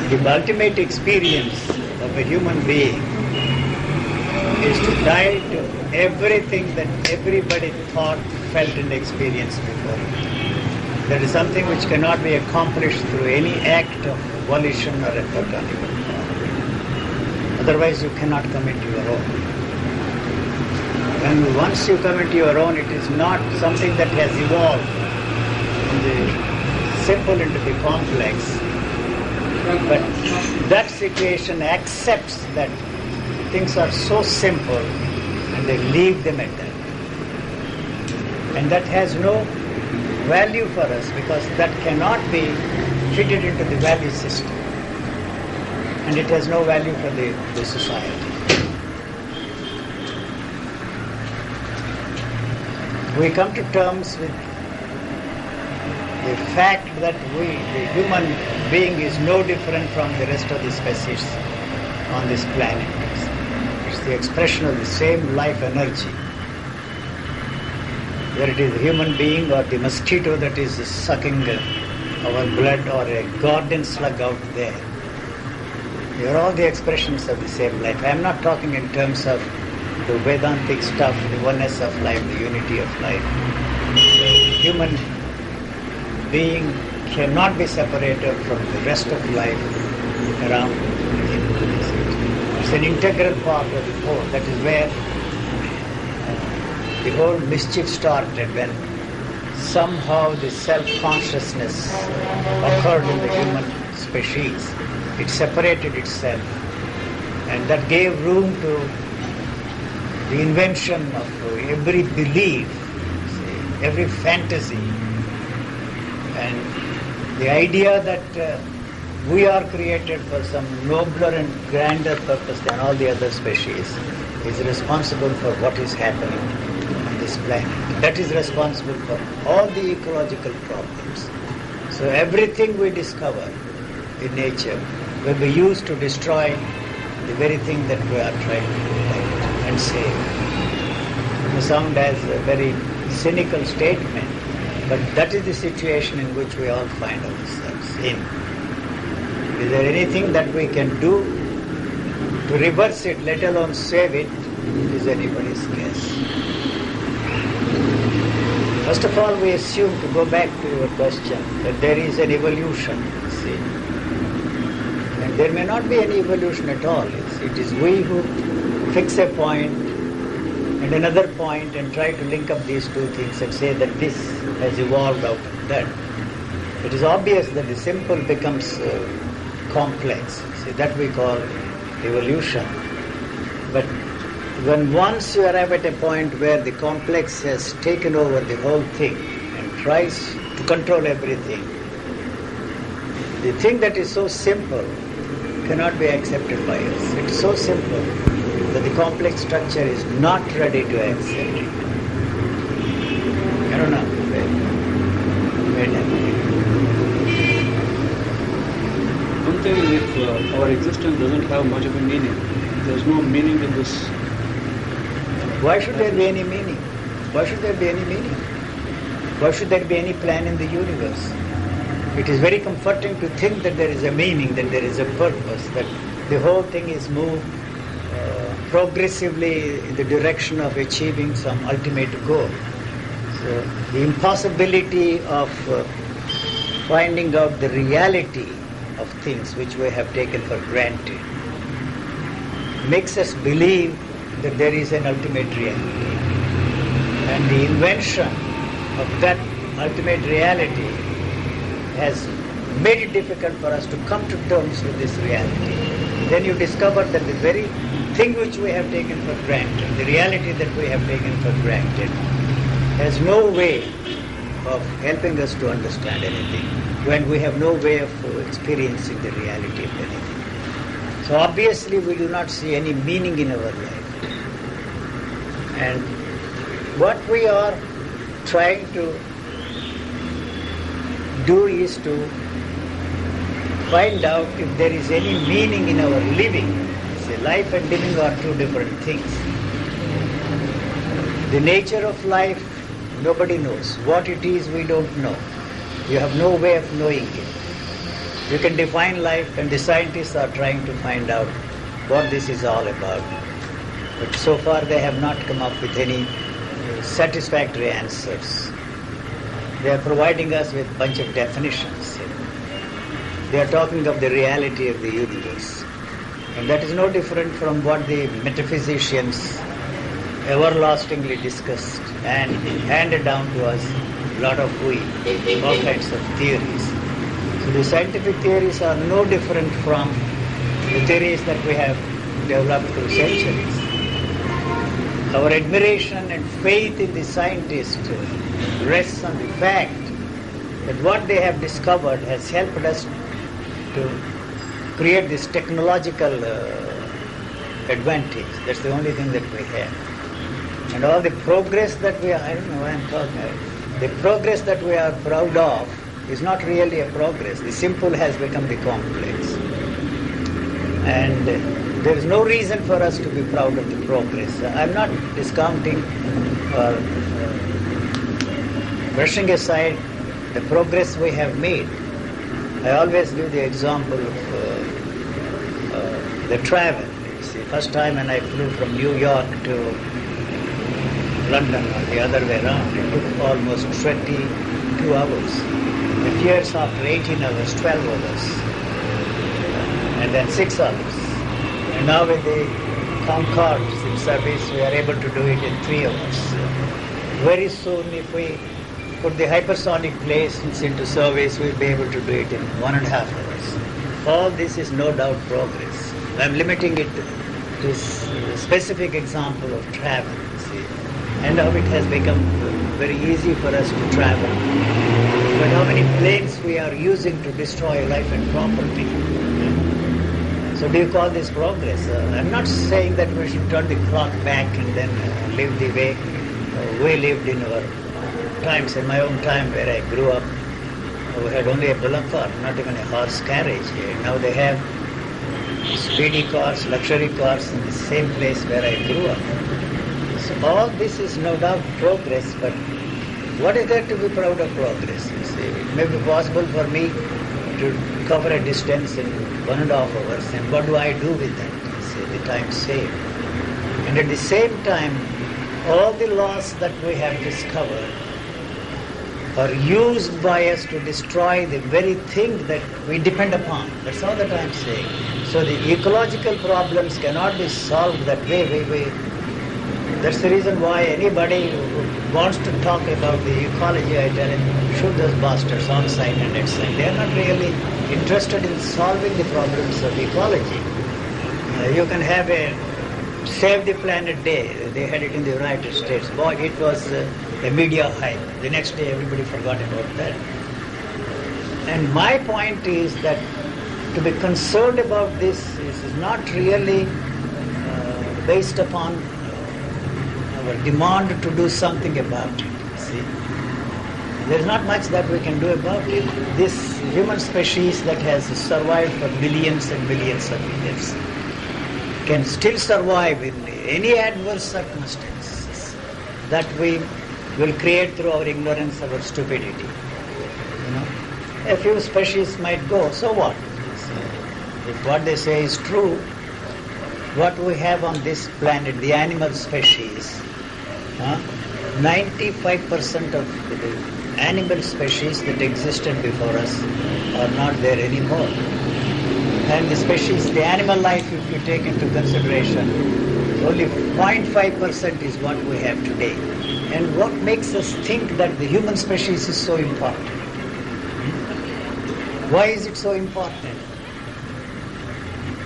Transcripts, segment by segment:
The ultimate experience of a human being is to die to everything that everybody thought, felt and experienced before. That is something which cannot be accomplished through any act of volition or effort on your part. Otherwise you cannot come into your own. And once you come into your own, it is not something that has evolved from the simple into the complex. But that situation accepts that things are so simple and they leave them at that. And that has no value for us because that cannot be fitted into the value system. And it has no value for the society. We come to terms with the fact that the human being is no different from the rest of the species on this planet. It's the expression of the same life energy. Whether it is a human being or the mosquito that is sucking our blood or a garden slug out there. They are all the expressions of the same life. I am not talking in terms of the Vedantic stuff, the oneness of life, the unity of life. The human being cannot be separated from the rest of life around it. It's an integral part of the whole. That is where the whole mischief started, when somehow the self-consciousness occurred in the human species. It separated itself, and that gave room to the invention of every belief, every fantasy, and the idea that we are created for some nobler and grander purpose than all the other species is responsible for what is happening on this planet. That is responsible for all the ecological problems. So everything we discover in nature will be used to destroy the very thing that we are trying to protect and save. It may sound as a very cynical statement, but that is the situation in which we all find ourselves in. Is there anything that we can do to reverse it, let alone save it? It is anybody's guess. First of all, we assume, to go back to your question, that there is an evolution, see. And there may not be any evolution at all. It is we who fix a point and another point and try to link up these two things and say that this has evolved out of that. It is obvious that the simple becomes complex. See, that we call evolution. But when once you arrive at a point where the complex has taken over the whole thing and tries to control everything, the thing that is so simple cannot be accepted by us. It's so simple that the complex structure is not ready to accept it. I don't know. One thing is, if our existence doesn't have much of a meaning, there's no meaning in this. Why should there be any meaning? Why should there be any meaning? Why should there be any plan in the universe? It is very comforting to think that there is a meaning, that there is a purpose, that the whole thing is moved progressively in the direction of achieving some ultimate goal. So the impossibility of finding out the reality of things which we have taken for granted makes us believe that there is an ultimate reality. And the invention of that ultimate reality has made it difficult for us to come to terms with this reality. Then you discover that the very thing which we have taken for granted, the reality that we have taken for granted, has no way of helping us to understand anything, when we have no way of experiencing the reality of anything. So obviously we do not see any meaning in our life. And what we are trying to do is to find out if there is any meaning in our living. See, life and living are two different things. The nature of life, nobody knows. What it is, we don't know. You have no way of knowing it. You can define life, and the scientists are trying to find out what this is all about. But so far they have not come up with any satisfactory answers. They are providing us with a bunch of definitions. They are talking of the reality of the universe. And that is no different from what the metaphysicians everlastingly discussed and handed down to us a lot of all kinds of theories. So the scientific theories are no different from the theories that we have developed through centuries. Our admiration and faith in the scientists rests on the fact that what they have discovered has helped us to create this technological advantage. That's the only thing that we have. And all the progress that we are, I don't know why I'm talking about, the progress that we are proud of is not really a progress. The simple has become the complex. And there is no reason for us to be proud of the progress. I'm not discounting or brushing aside the progress we have made. I always give the example of the travel. You see, first time when I flew from New York to London or the other way around, it took almost 22 hours. The years after 18 hours, 12 hours, and then 6 hours. And now with the Concords in service, we are able to do it in 3 hours. Very soon, if we put the hypersonic planes into service, we'll be able to do it in 1.5 hours. All this is no doubt progress. I'm limiting it to this specific example of travel, you see, and how it has become very easy for us to travel. But how many planes we are using to destroy life and property. So do you call this progress? I'm not saying that we should turn the clock back and then live the way we lived in our times. In my own time where I grew up, we had only a bullock cart, not even a horse carriage. Now they have speedy cars, luxury cars in the same place where I grew up. So all this is no doubt progress, but what is there to be proud of progress? You see, it may be possible for me to cover a distance in 1.5 hours, and what do I do with that? You see, the time saved. And at the same time, all the laws that we have discovered are used by us to destroy the very thing that we depend upon. That's all that I'm saying. So the ecological problems cannot be solved that way. That's the reason why anybody who wants to talk about the ecology, I tell him, shoot those bastards on site and at site. They are not really interested in solving the problems of ecology. You can have a Save the Planet Day. They had it in the United States. Boy, it was a media hype. The next day everybody forgot about that. And my point is that to be concerned about this is not really based upon our demand to do something about it. See, there's not much that we can do about it. This human species that has survived for millions and millions of years can still survive in any adverse circumstances that we will create through our ignorance, our stupidity. You know, a few species might go, so what? If what they say is true, what we have on this planet, the animal species, 95% of the animal species that existed before us are not there anymore. And the species, the animal life, if you take into consideration, only 0.5% is what we have today. And what makes us think that the human species is so important? Why is it so important?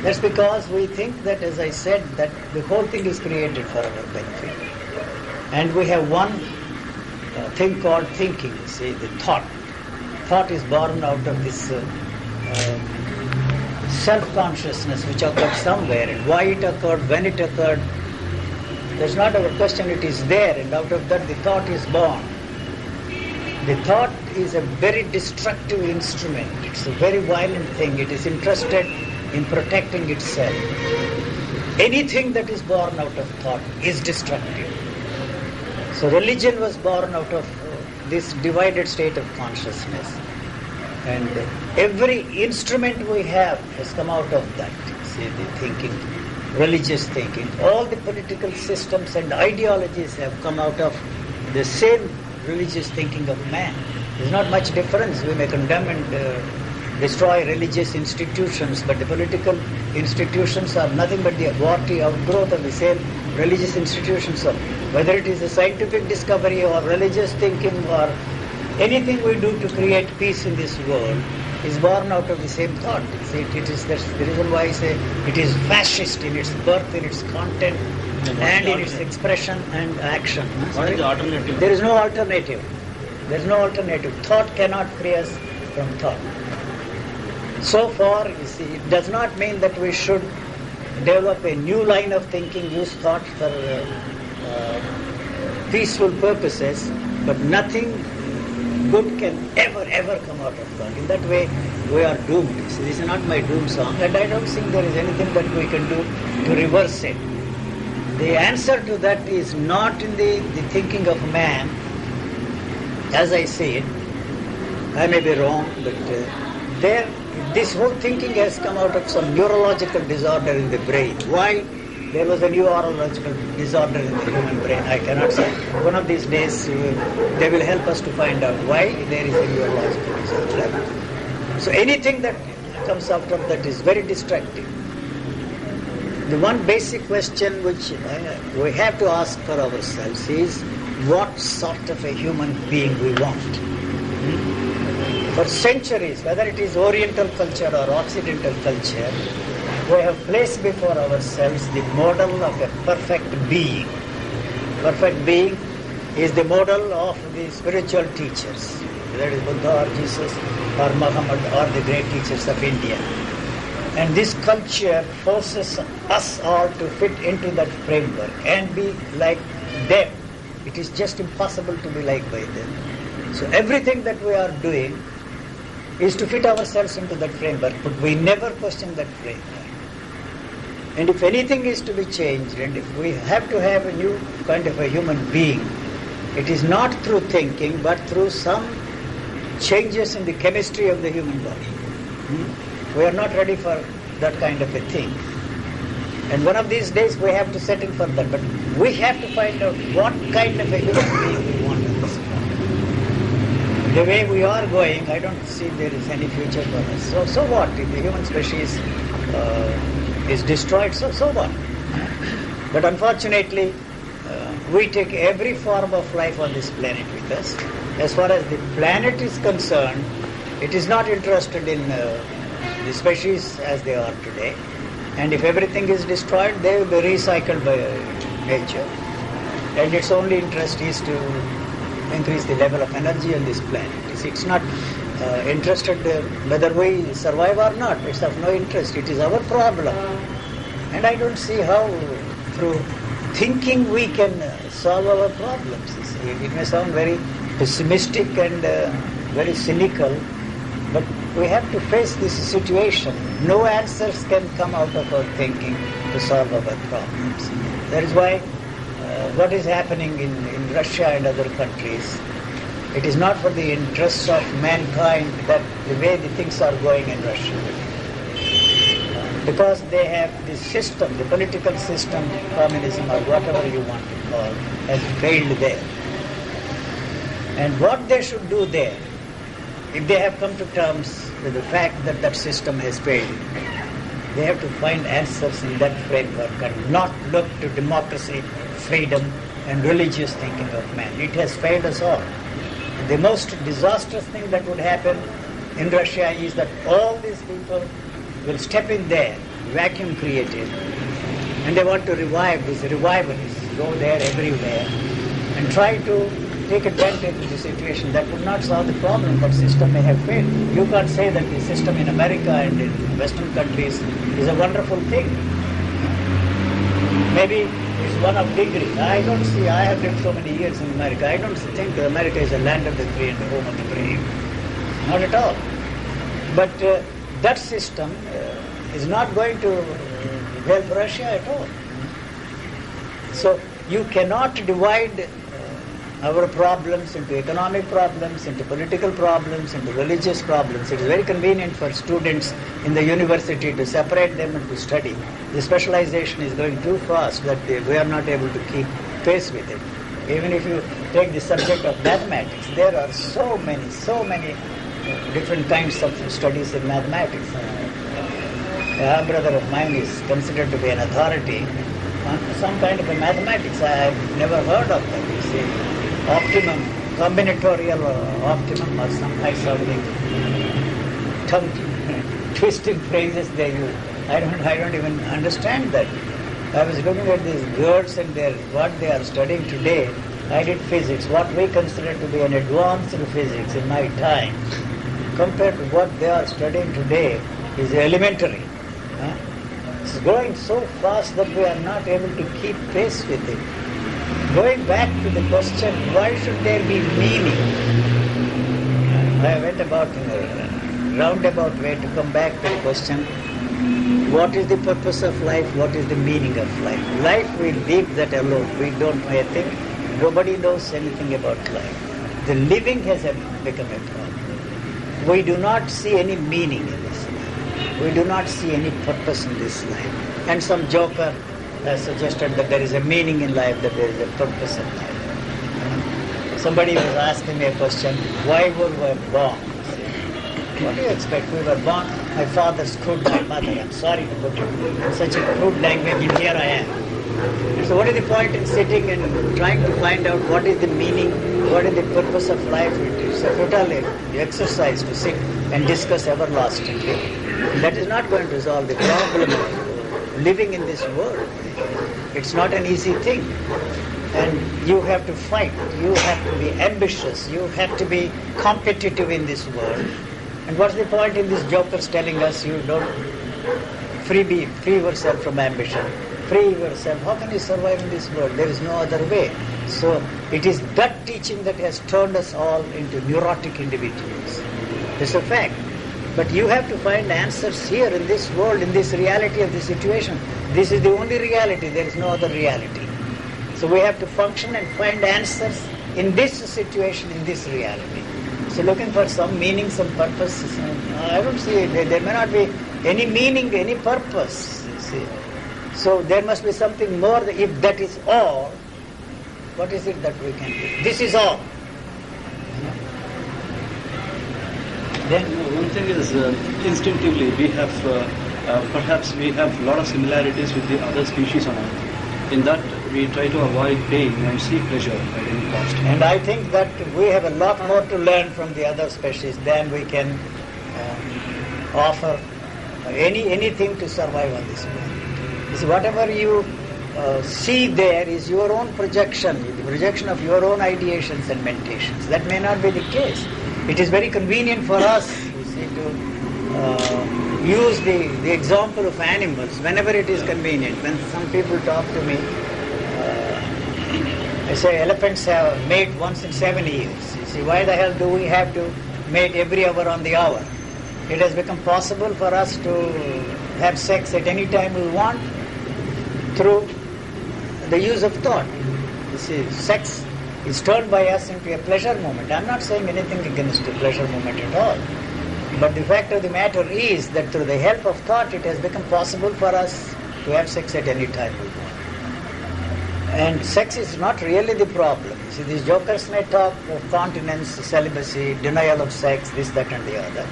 That's because we think that, as I said, that the whole thing is created for our benefit. And we have one thing called thinking, see, the thought. Thought is born out of this self-consciousness which occurred somewhere, and why it occurred, when it occurred, that's not our question, it is there, and out of that the thought is born. The thought is a very destructive instrument, it's a very violent thing, it is interested in protecting itself. Anything that is born out of thought is destructive. So religion was born out of this divided state of consciousness. And every instrument we have has come out of that. See, the thinking, religious thinking. All the political systems and ideologies have come out of the same religious thinking of man. There's not much difference. We may condemn and destroy religious institutions, but the political institutions are nothing but the abortive outgrowth of the same religious institutions. So whether it is a scientific discovery or religious thinking or anything we do to create peace in this world is born out of the same thought. That's the reason why I say it is fascist in its birth, in its content, and in its expression and action. What is the alternative? There is no alternative. There is no alternative. Thought cannot free us from thought. So far, you see, it does not mean that we should develop a new line of thinking, use thought for peaceful purposes, but nothing good can ever come out of thought. In that way, we are doomed. So this is not my doom song, and I don't think there is anything that we can do to reverse it. The answer to that is not in the thinking of man, as I see it. I may be wrong, but this whole thinking has come out of some neurological disorder in the brain. Why there was a neurological disorder in the human brain, I cannot say. One of these days, they will help us to find out why there is a neurological disorder. So anything that comes out of that is very destructive. The one basic question which we have to ask for ourselves is, what sort of a human being we want? For centuries, whether it is Oriental culture or Occidental culture, we have placed before ourselves the model of a perfect being. Perfect being is the model of the spiritual teachers, whether it is Buddha or Jesus or Muhammad or the great teachers of India. And this culture forces us all to fit into that framework and be like them. It is just impossible to be like by them. So everything that we are doing is to fit ourselves into that framework, but we never question that framework. And if anything is to be changed, and if we have to have a new kind of a human being, it is not through thinking, but through some changes in the chemistry of the human body. We are not ready for that kind of a thing. And one of these days we have to settle for that. But we have to find out what kind of a human being we want at this point. The way we are going, I don't see there is any future for us. So what? If the human species is destroyed, so what? But unfortunately, we take every form of life on this planet with us. As far as the planet is concerned, it is not interested in the species as they are today. And if everything is destroyed, they will be recycled by nature. And its only interest is to increase the level of energy on this planet. It's not interested whether we survive or not. It's of no interest. It is our problem. And I don't see how through thinking we can solve our problems. It may sound very pessimistic and very cynical, but we have to face this situation. No answers can come out of our thinking to solve our problems. That is why what is happening in Russia and other countries, it is not for the interests of mankind that the way the things are going in Russia. Because they have this system, the political system, communism or whatever you want to call, has failed there. And what they should do there, if they have come to terms with the fact that that system has failed, they have to find answers in that framework and not look to democracy, freedom and religious thinking of man. It has failed us all. The most disastrous thing that would happen in Russia is that all these people will step in there, vacuum created, and they want to revive these revivalists, go there everywhere and try to take advantage of the situation. That would not solve the problem, but system may have failed. You can't say that the system in America and in Western countries is a wonderful thing. Maybe it's one of degree. I don't see, I have lived so many years in America, I don't think that America is a land of the free and the home of the brave. Not at all. But that system is not going to help Russia at all. So you cannot divide our problems into economic problems, into political problems, into religious problems. It is very convenient for students in the university to separate them and to study. The specialization is going too fast that we are not able to keep pace with it. Even if you take the subject of mathematics, there are so many different kinds of studies in mathematics. A brother of mine is considered to be an authority on some kind of a mathematics. I have never heard of that. You see, optimum, combinatorial optimum, or some kind of tongue twisting phrases they use. I don't even understand that. I was looking at these girls and what they are studying today. I did physics, what we consider to be an advanced physics in my time, compared to what they are studying today, is elementary. It's going so fast that we are not able to keep pace with it. Going back to the question, why should there be meaning? I went about in a roundabout way to come back to the question, what is the purpose of life? What is the meaning of life? Life, we leave that alone. We don't know a thing. Nobody knows anything about life. The living has become a problem. We do not see any meaning in this life. We do not see any purpose in this life. And some joker has suggested that there is a meaning in life, that there is a purpose in life. Somebody was asking me a question, why were we born? What do you expect? We were born, my father screwed my mother. I'm sorry to put it in such a crude language, and here I am. So what is the point in sitting and trying to find out what is the meaning, what is the purpose of life? It is a futile exercise to sit and discuss everlastingly. That is not going to resolve the problem of living in this world. It's not an easy thing. And you have to fight, you have to be ambitious, you have to be competitive in this world. And what's the point in these jokers telling us you don't free yourself from ambition, free yourself? How can you survive in this world? There is no other way. So it is that teaching that has turned us all into neurotic individuals. It's a fact. But you have to find answers here in this world, in this reality of the situation. This is the only reality. There is no other reality. So we have to function and find answers in this situation, in this reality. So looking for some meaning, some purpose, I don't see it. There may not be any meaning, any purpose, you see. So there must be something more. If that is all, what is it that we can do? This is all. Then one thing is instinctively we have perhaps we have a lot of similarities with the other species on Earth. In that we try to avoid pain and seek pleasure at any cost. And I think that we have a lot more to learn from the other species than we can offer anything to survive on this planet. So whatever you see there is your own projection, the projection of your own ideations and meditations. That may not be the case. It is very convenient for us, you see, to use the example of animals whenever it is convenient. When some people talk to me, I say elephants have mate once in 7 years. You see, why the hell do we have to mate every hour on the hour? It has become possible for us to have sex at any time we want through the use of thought. You see, sex is turned by us into a pleasure moment. I'm not saying anything against the pleasure moment at all. But the fact of the matter is that through the help of thought, it has become possible for us to have sex at any time we want. And sex is not really the problem. See, these jokers may talk of continence, celibacy, denial of sex, this, that and the other.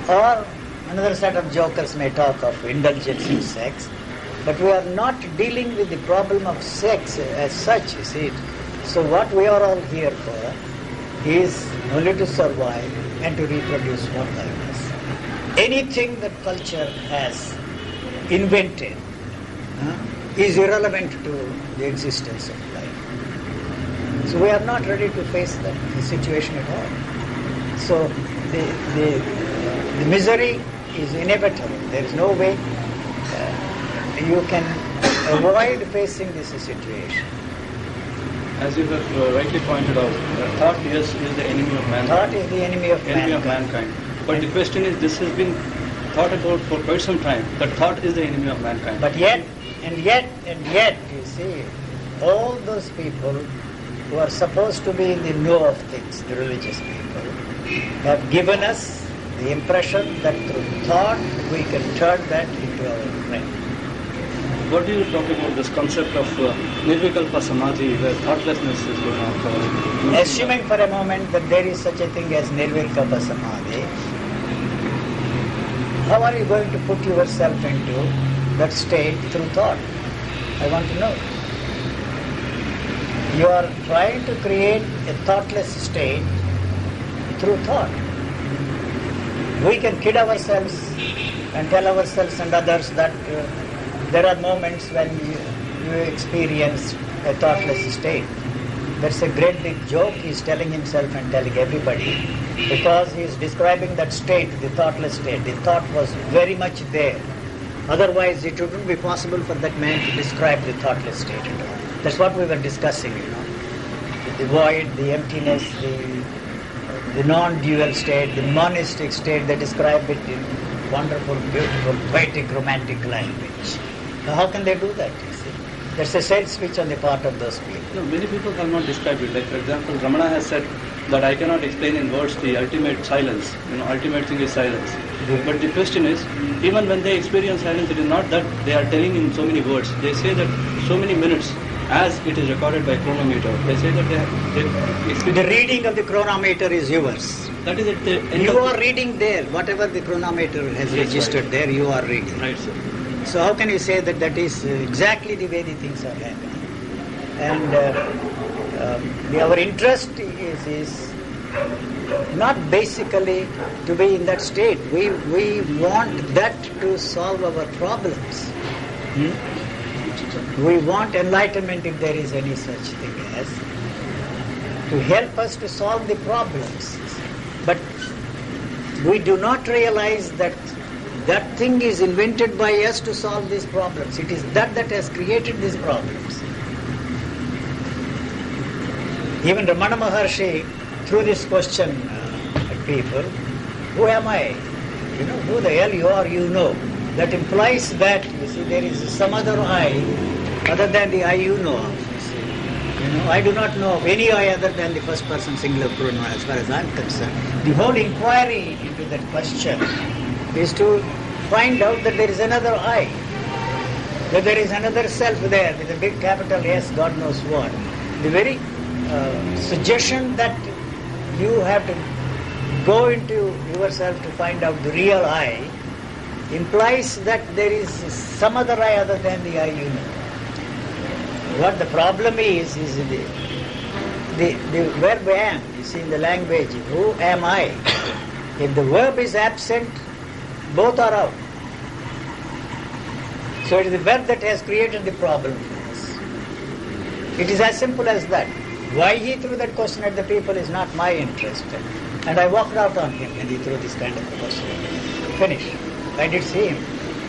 Or another set of jokers may talk of indulgence in sex. But we are not dealing with the problem of sex as such, you see. So what we are all here for is only to survive and to reproduce one like us. Anything that culture has invented is irrelevant to the existence of life. So we are not ready to face the situation at all. So the misery is inevitable. There is no way you can avoid facing this situation. As you have rightly pointed out, thought is the enemy of mankind. Thought is the enemy of mankind. But the question is, this has been thought about for quite some time, that thought is the enemy of mankind. But yet, you see, all those people who are supposed to be in the know of things, the religious people, have given us the impression that through thought we can turn that into our mind. What do you talk about this concept of nirvikalpa samadhi, where thoughtlessness is going on? Assuming for a moment that there is such a thing as nirvikalpa samadhi, how are you going to put yourself into that state through thought? I want to know. You are trying to create a thoughtless state through thought. We can kid ourselves and tell ourselves and others that there are moments when you experience a thoughtless state. That's a great big joke he's telling himself and telling everybody, because he is describing that state, the thoughtless state. The thought was very much there. Otherwise it wouldn't be possible for that man to describe the thoughtless state at all. That's what we were discussing, The void, the emptiness, the non-dual state, the monistic state. They describe it in wonderful, beautiful, poetic, romantic language. Now, how can they do that, you see? There's a sales pitch on the part of those people. No, many people have not described it. Like, for example, Ramana has said that I cannot explain in words the ultimate silence. Ultimate thing is silence. But the question is, even when they experience silence, it is not that they are telling in so many words. They say that so many minutes, as it is recorded by chronometer, they say that they experience... The reading of the chronometer is yours. That is at the end. You are reading there. Whatever the chronometer has registered right. there, you are reading. Right, sir. So how can you say that that is exactly the way the things are happening? And our interest is not basically to be in that state. We want that to solve our problems. We want enlightenment, if there is any such thing as, to help us to solve the problems. But we do not realize that that thing is invented by us to solve these problems. It is that has created these problems. Even Ramana Maharshi threw this question at people, who am I? Who the hell you are, you know. That implies that, you see, there is some other I other than the I you know of. You see. I do not know of any I other than the first person singular pronoun as far as I'm concerned. The whole inquiry into that question is to find out that there is another I, that there is another self there with a big capital S, God knows what. The very suggestion that you have to go into yourself to find out the real I implies that there is some other I other than the I you know. What the problem is the verb am, you see, in the language, who am I? If the verb is absent, both are out. So it is the verb that has created the problem for us. It is as simple as that. Why he threw that question at the people is not my interest. And I walked out on him when he threw this kind of question. Finish. I did see him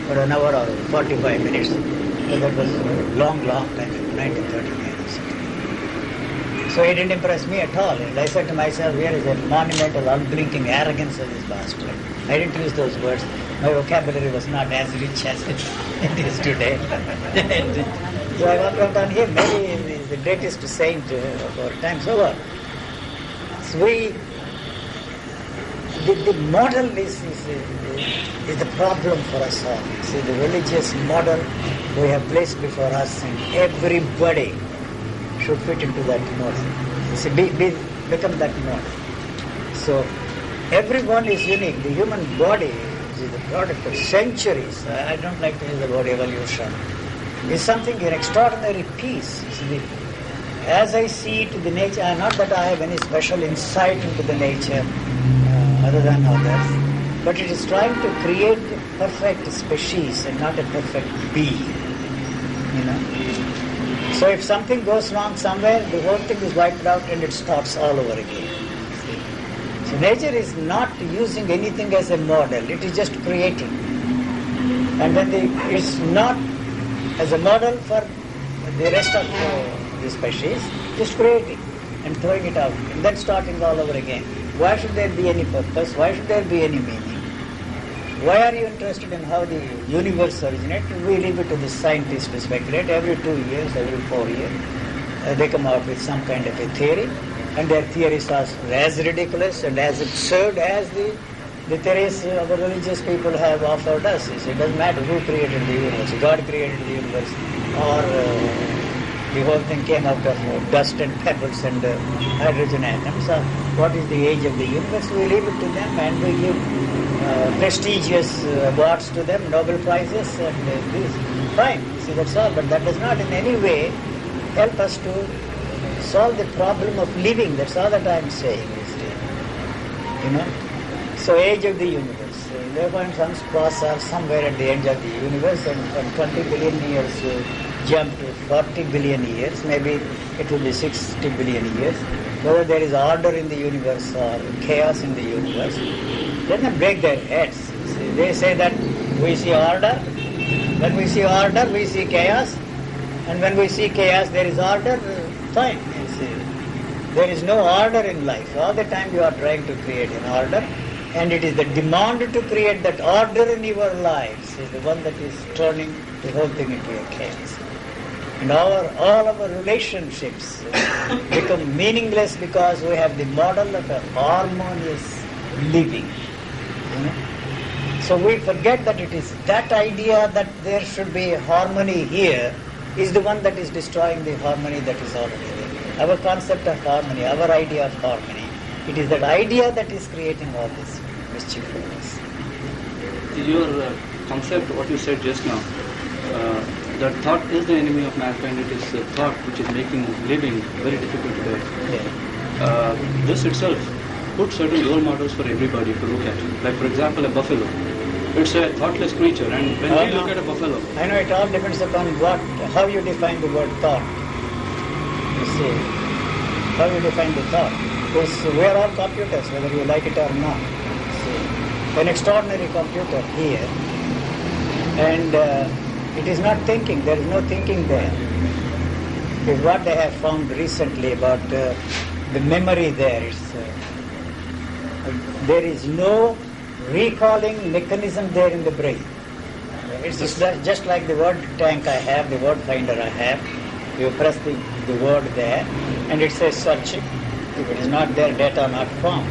for an hour or 45 minutes. So that was a long time, 1939 or something. So he didn't impress me at all. And I said to myself, here is a monumental, unblinking arrogance of this bastard. I didn't use those words. My vocabulary was not as rich as it is today. So I walked out on him. Maybe he is the greatest saint of our times over. So the model is the problem for us all. See, the religious model we have placed before us, and everybody should fit into that model. See, become that model. So everyone is unique. The human body is the product of centuries. I don't like to use the word evolution. It's something, an extraordinary piece. See, as I see it, the nature, not that I have any special insight into the nature other than others, but it is trying to create a perfect species and not a perfect being. So if something goes wrong somewhere, the whole thing is wiped out and it starts all over again. See? So nature is not using anything as a model, it is just creating. And when it's not as a model for the rest of the species, just creating and throwing it out and then starting all over again. Why should there be any purpose? Why should there be any meaning? Why are you interested in how the universe originated? We leave it to the scientists to speculate every 2 years, every 4 years. they come out with some kind of a theory, and their theories are as ridiculous and as absurd as the theories our religious people have offered us. It doesn't matter who created the universe. God created the universe, or the whole thing came out of dust and pebbles and hydrogen atoms. What is the age of the universe? We leave it to them, and we give prestigious awards to them, Nobel Prizes, and this. Fine, see, that's all. But that does not in any way help us to solve the problem of living. That's all that I'm saying. You know. So, age of the universe. Therefore, some spots are somewhere at the end of the universe, and from 20 billion years jump to 40 billion years. Maybe it will be 60 billion years. Whether there is order in the universe or chaos in the universe, let them break their heads. See, they say that we see order. When we see order, we see chaos. And when we see chaos, there is order. Fine. See, there is no order in life. All the time you are trying to create an order. And it is the demand to create that order in your lives is the one that is turning the whole thing into a chaos. And all our relationships become meaningless because we have the model of a harmonious living. You know? So we forget that it is that idea that there should be harmony here is the one that is destroying the harmony that is already there. Our concept of harmony, our idea of harmony, it is that idea that is creating all this mischief for us. Your concept, what you said just now, that thought is the enemy of mankind. It is thought which is making living very difficult today. Yeah. This itself puts certain role models for everybody to look at. Like, for example, a buffalo. It's a thoughtless creature, and when we look at a buffalo... I know it all depends upon how you define the word thought. You see, how you define the thought. Because we are all computers, whether you like it or not. See, an extraordinary computer here, and it is not thinking. There is no thinking there. Because what they have found recently about the memory there, there is no recalling mechanism there in the brain. It's just like the word tank I have, the word finder I have. You press the word there, and it says searching. If it is not there, data not found.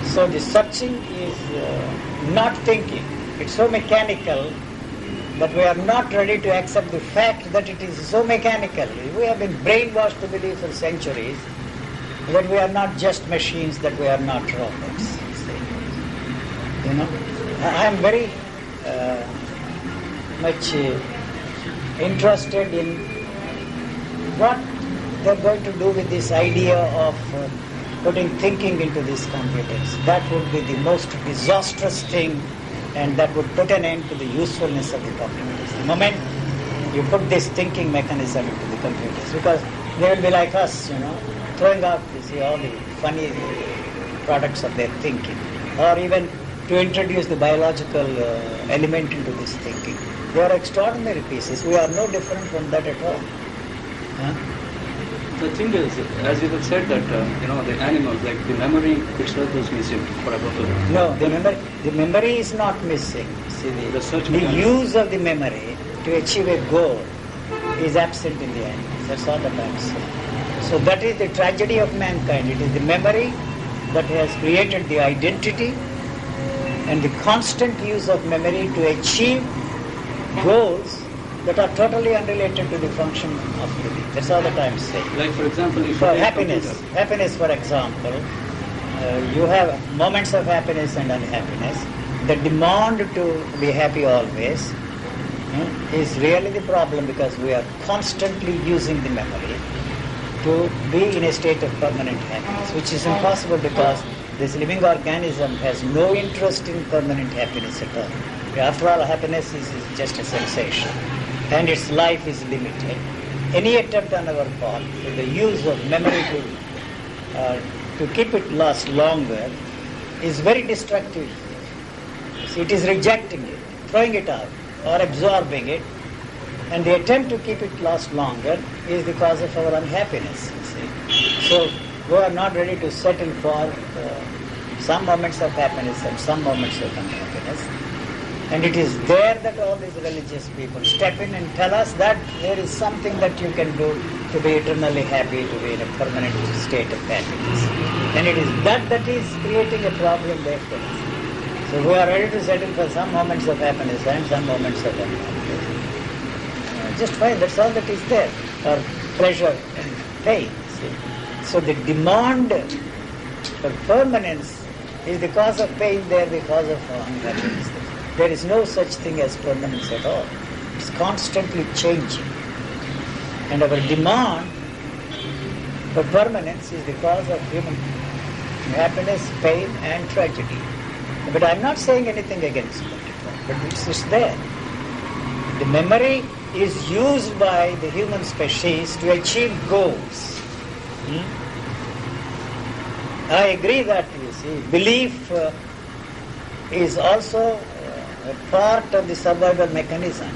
So the searching is not thinking. It's so mechanical that we are not ready to accept the fact that it is so mechanical. We have been brainwashed to believe for centuries that we are not just machines, that we are not robots. See? You know, I am very much interested in what they're going to do with this idea of putting thinking into these computers. That would be the most disastrous thing, and that would put an end to the usefulness of the computers. The moment you put this thinking mechanism into the computers, because they will be like us, you know, throwing out, you see, all the funny products of their thinking, or even to introduce the biological element into this thinking. They are extraordinary pieces. We are no different from that at all. Huh? The thing is, as you have said that, the animals, like the memory itself is missing for a buffalo. No, the memory is not missing. See, the use of the memory to achieve a goal is absent in the animals. That's all that I'm saying. So that is the tragedy of mankind. It is the memory that has created the identity, and the constant use of memory to achieve goals that are totally unrelated to the function of living. That's all that I'm saying. Like, for example, if for happiness, for example, you have moments of happiness and unhappiness. The demand to be happy always is really the problem, because we are constantly using the memory to be in a state of permanent happiness, which is impossible because this living organism has no interest in permanent happiness at all. After all, happiness is just a sensation, and its life is limited. Any attempt on our part with the use of memory to keep it last longer is very destructive. See, it is rejecting it, throwing it out, or absorbing it, and the attempt to keep it last longer is the cause of our unhappiness. See? So we are not ready to settle for some moments of happiness and some moments of unhappiness. And it is there that all these religious people step in and tell us that there is something that you can do to be eternally happy, to be in a permanent state of happiness. And it is that is creating a problem there for us. So we are ready to settle for some moments of happiness and some moments of unhappiness. Just fine, that's all that is there. Or pleasure and pain. See? So the demand for permanence is the cause of pain there, the cause of unhappiness. There is no such thing as permanence at all. It's constantly changing. And our demand for permanence is the cause of human happiness, pain and tragedy. But I'm not saying anything against it, but it's just there. The memory is used by the human species to achieve goals. I agree that, you see, belief is also a part of the survival mechanism.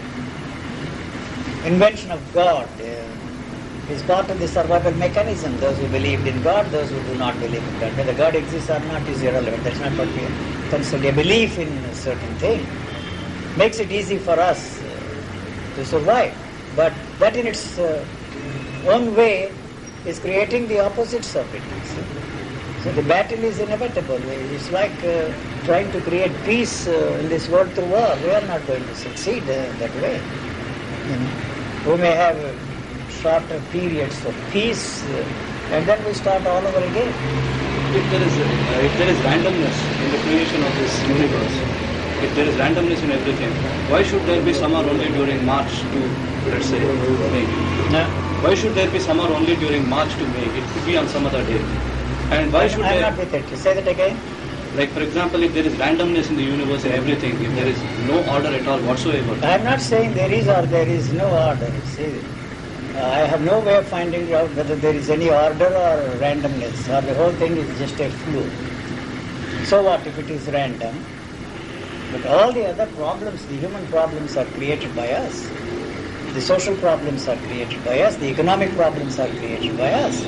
Invention of God is part of the survival mechanism. Those who believed in God, those who do not believe in God. Whether God exists or not is irrelevant. That's not what we consider. A belief in a certain thing makes it easy for us to survive. But that in its own way is creating the opposites of it. So the battle is inevitable. It's like trying to create peace in this world through war. We are not going to succeed that way. We may have shorter periods of peace and then we start all over again. If there is randomness in the creation of this universe, if there is randomness in everything, why should there be summer only during March to, let's say, May? No. Why should there be summer only during March to May? It could be on some other day. And why should I'm there... not with it. Say that again. Like, for example, if there is randomness in the universe and everything, if there is no order at all whatsoever. I'm not saying there is or there is no order. See, I have no way of finding out whether there is any order or randomness, or the whole thing is just a fluke. So what if it is random? But all the other problems, the human problems are created by us. The social problems are created by us. The economic problems are created by us.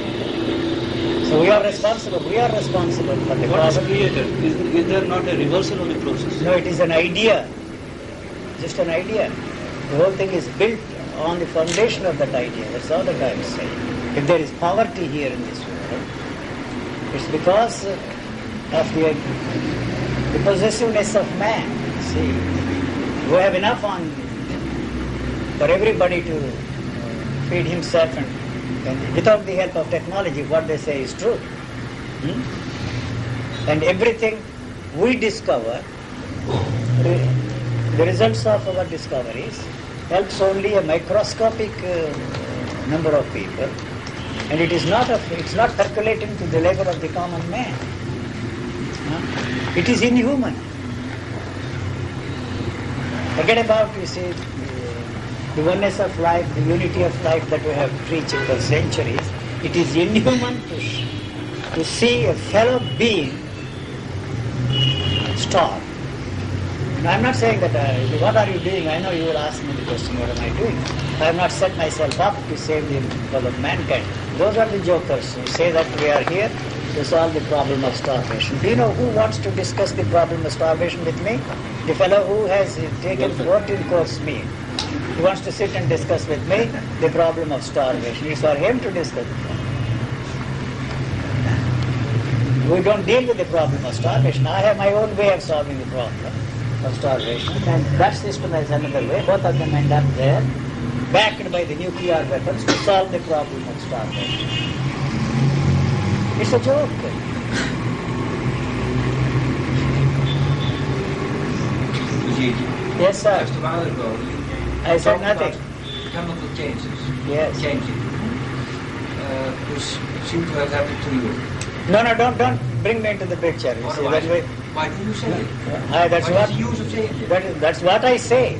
So we are responsible. We are responsible for the What is problem. created? Is there not a reversal of the process? No, it is an idea. Just an idea. The whole thing is built on the foundation of that idea. That's all that I am saying. If there is poverty here in this world, it's because of the possessiveness of man. See, we have enough on for everybody to feed himself, and without the help of technology, what they say is true. And everything we discover, the results of our discoveries, helps only a microscopic number of people, and it's not percolating to the level of the common man. It is inhuman. Forget about, you see, the oneness of life, the unity of life that we have preached for centuries. It is inhuman to see a fellow being starve. Now, I'm not saying that, what are you doing? I know you will ask me the question, what am I doing? I have not set myself up to save the whole of mankind. Those are the jokers who say that we are here to solve the problem of starvation. Do you know who wants to discuss the problem of starvation with me? The fellow who has taken 14-course meal. He wants to sit and discuss with me the problem of starvation. It's for him to discuss the problem. We don't deal with the problem of starvation. I have my own way of solving the problem of starvation, and that system has another way. Both of them end up there, backed by the nuclear weapons to solve the problem of starvation. It's a joke. Yes, sir. Just a while ago, I said talked nothing. about chemical changes. Yes. Changing. Which seem to have happened to you. No, don't bring me into the picture. You see, Otherwise, that way. why do you say it? That's What what. is the use of saying it? That's what I say.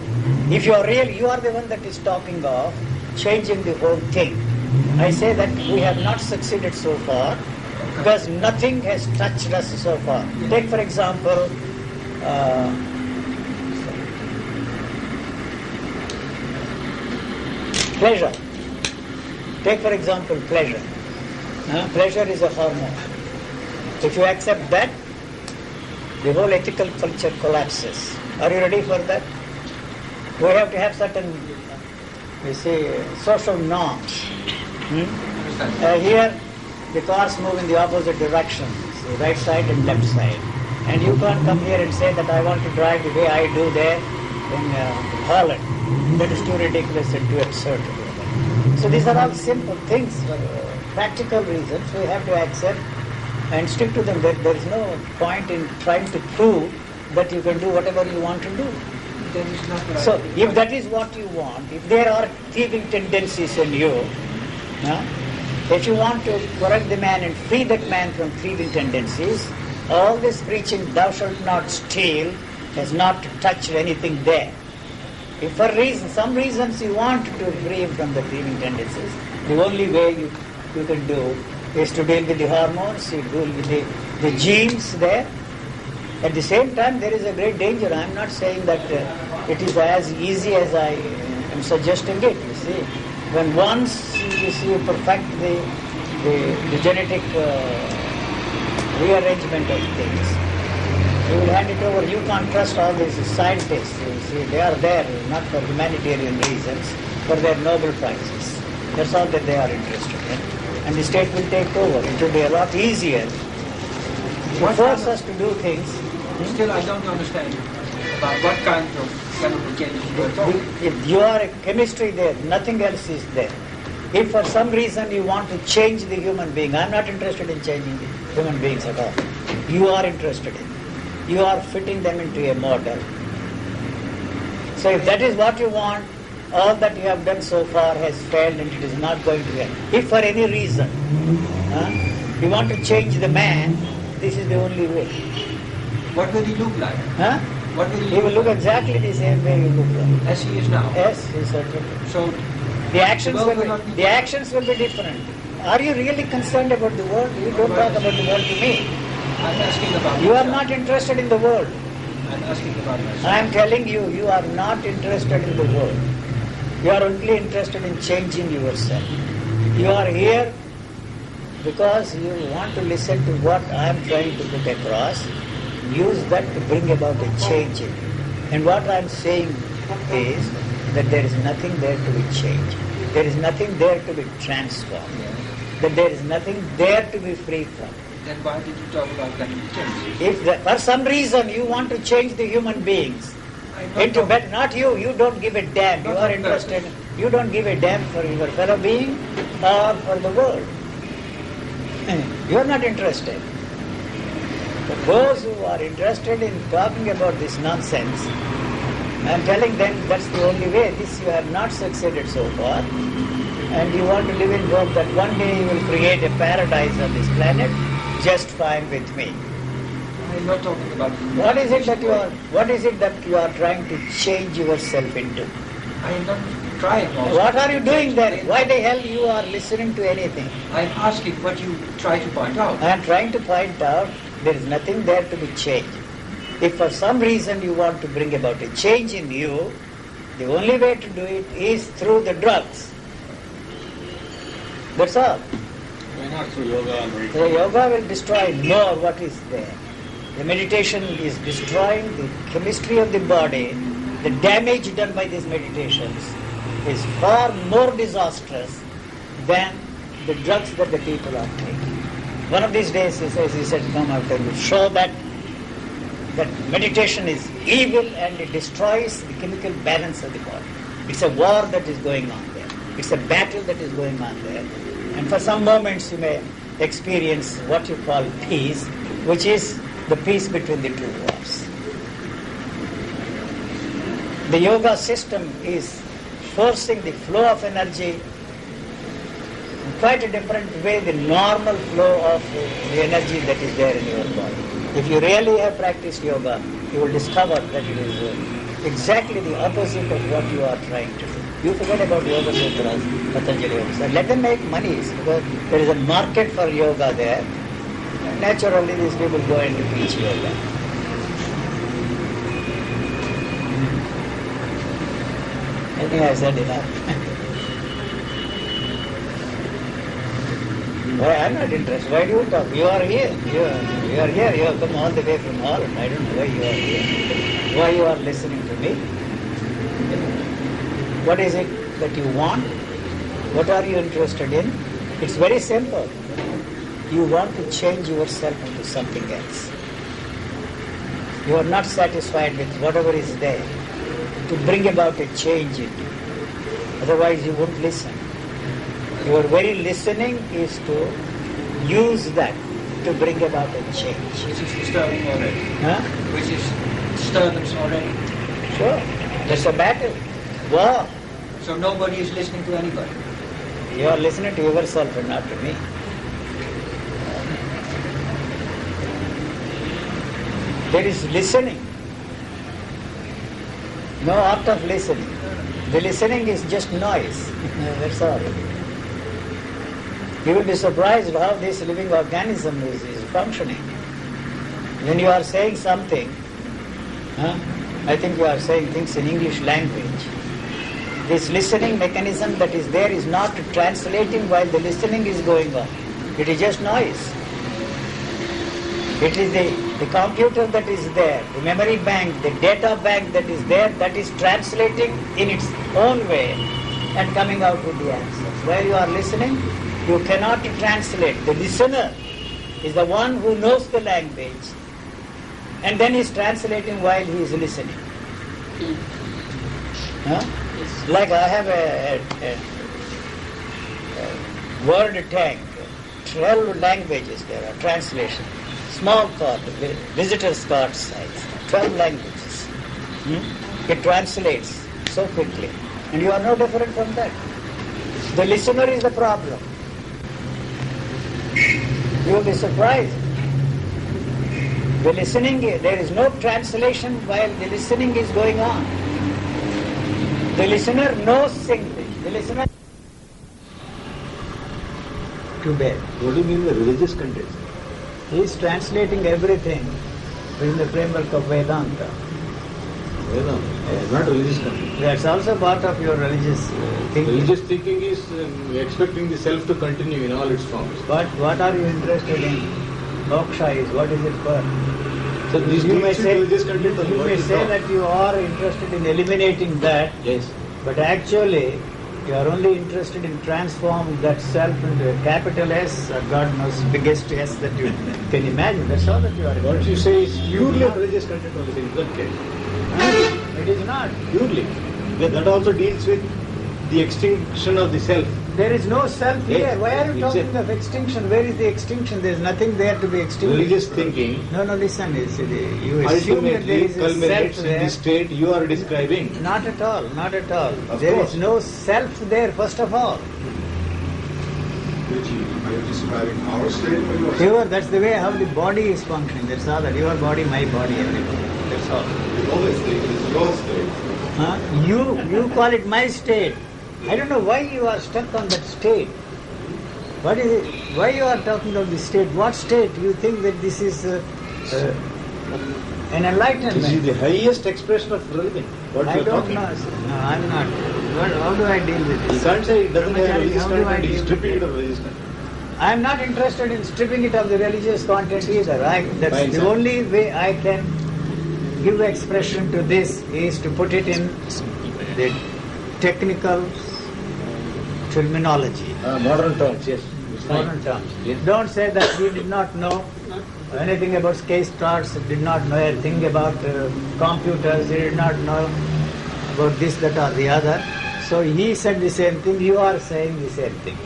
If you are real, you are the one that is talking of changing the whole thing. I say that we have not succeeded so far because nothing has touched us so far. Take for example, pleasure. Take for example pleasure. Pleasure is a hormone. If you accept that, the whole ethical culture collapses. Are you ready for that? We have to have certain, you see, social norms. Here, the cars move in the opposite direction, see, right side and left side. And you can't come here and say that I want to drive the way I do there in Holland. That is too ridiculous and too absurd to do that. So these are all simple things, practical reasons we have to accept and stick to them. There is no point in trying to prove that you can do whatever you want to do. That is not right. So if that is what you want, if there are thieving tendencies in you, if you want to correct the man and free that man from thieving tendencies, all this preaching, thou shalt not steal, has not touched anything there. If for some reasons you want to free him from the thieving tendencies, the only way you can do is to deal with the hormones, you deal with the genes there. At the same time, there is a great danger. I am not saying that it is as easy as I am suggesting it, you see. When once you perfect the genetic rearrangement of things, you will hand it over. You can't trust all these scientists. You see, they are there not for humanitarian reasons, for their Nobel Prizes. That's all that they are interested in. And the state will take over. It will be a lot easier to force us to do things. Still, I don't understand about what kind of chemical changes you are talking. If you are a chemistry there, nothing else is there. If for some reason you want to change the human being, I am not interested in changing the human beings at all. You are interested in. You are fitting them into a model. So if that is what you want, all that you have done so far has failed and it is not going to end. If for any reason you want to change the man, this is the only way. What will he look like? What will He will look exactly the same way you look like. as he is now? Yes, he certainly. So The actions The world will not be the actions will be different. Are you really concerned about the world? You don't talk about the world to me. I'm asking about You are myself. not interested in the world. I'm asking about myself. I am telling you, you are not interested in the world. You are only interested in changing yourself. You are here because you want to listen to what I am trying to put across. Use that to bring about a change in you. And what I am saying is that there is nothing there to be changed. There is nothing there to be transformed. That there is nothing there to be free from. Then why did you talk about chemical changes? If for some reason you want to change the human beings into better, not you, you don't give a damn. You are interested, you don't give a damn for your fellow being or for the world. You are not interested. But those who are interested in talking about this nonsense, I am telling them that's the only way. This you have not succeeded so far. And you want to live in hope that one day you will create a paradise on this planet, just fine with me. I'm not talking about What is it that you are trying to change yourself into? I am not trying also. What are you doing there? Why the hell you are listening to anything? I'm asking what you try to point out. I am trying to point out there is nothing there to be changed. If for some reason you want to bring about a change in you, the only way to do it is through the drugs. That's all. Why not through yoga and meditation? So yoga will destroy more what is there. The meditation is destroying the chemistry of the body. The damage done by these meditations is far more disastrous than the drugs that the people are taking. One of these days, as he said, come after you, show that meditation is evil and it destroys the chemical balance of the body. It's a war that is going on there. It's a battle that is going on there. And for some moments you may experience what you call peace, which is the peace between the two wars. The yoga system is forcing the flow of energy in quite a different way, the normal flow of the energy that is there in your body. If you really have practiced yoga, you will discover that it is exactly the opposite of what you are trying to do. You forget about Yoga Sutras, Patanjali Yoga Sutras. Let them make money because there is a market for yoga there. Naturally, these people go and teach yoga. I think I said enough. Why, I'm not interested. Why do you talk? You are here. You are here. You have come all the way from Holland. I don't know why you are here. why you are listening to me. What is it that you want? What are you interested in? It's very simple. You want to change yourself into something else. You are not satisfied with whatever is there, to bring about a change in you. Otherwise you won't listen. Your very listening is to use that to bring about a change. Which is disturbing already. Huh? Which is disturbance already. Sure. That's a battle. War. So nobody is listening to anybody. You are listening to yourself and not to me. There is listening. No art of listening. The listening is just noise. That's all. You will be surprised how this living organism is functioning. When you are saying something, I think you are saying things in English language. This listening mechanism that is there is not translating while the listening is going on. It is just noise. It is the computer that is there, the memory bank, the data bank that is there, that is translating in its own way and coming out with the answers. While you are listening, you cannot translate. The listener is the one who knows the language and then is translating while he is listening. Like I have a word tank, 12 languages there are translation. Small card, visitor's card size, 12 languages. It translates so quickly. And you are no different from that. The listener is the problem. You will be surprised. The listening, there is no translation while the listening is going on. The listener knows English. The listener... Too bad. What do you mean by religious context? He is translating everything within the framework of Vedanta. Vedanta, not religious context. That's also part of your religious thinking. Religious thinking is expecting the self to continue in all its forms. But what are you interested in? Moksha is, what is it for? So these You may say, religious content you may say that you are interested in eliminating that, yes. but actually you are only interested in transforming that self into a capital S, or God knows biggest S that you can imagine. That's all that you are What interested you in. say is purely religious content only in that case. It is not. Purely. That also deals with the extinction of the self. There is no self here. Yes, Why are you it's talking a- of extinction? Where is the extinction? There is nothing there to be extinguished. Religious thinking No, listen. You assume that there ultimately is a self culminates in there. the state you are describing. Not at all. Not at all. Of There course. is no self there. First of all, Which are you describing our state or your state? that's the way how the body is functioning. That's all. That your body, my body, everybody. That's all. You always think it is your state. You call it my state. I don't know why you are stuck on that state. What is it? Why you are talking of the state? What state? You think that this is an enlightenment? This is the highest expression of religion. What I you are don't talking. know. No, I'm not. How do I deal with You this? can't say it doesn't have Brahmachari, religious how do I content, deal he's with stripping it? it of religious content. I'm not interested in stripping it of the religious content either. That's Fine, the sir. only way I can give expression to this is to put it in the technical terminology. Modern terms, yes. It's fine. Modern terms. Yes. Don't say that we did not know anything about case cards, did not know anything about computers, he did not know about this, that or the other. So he said the same thing, you are saying the same thing.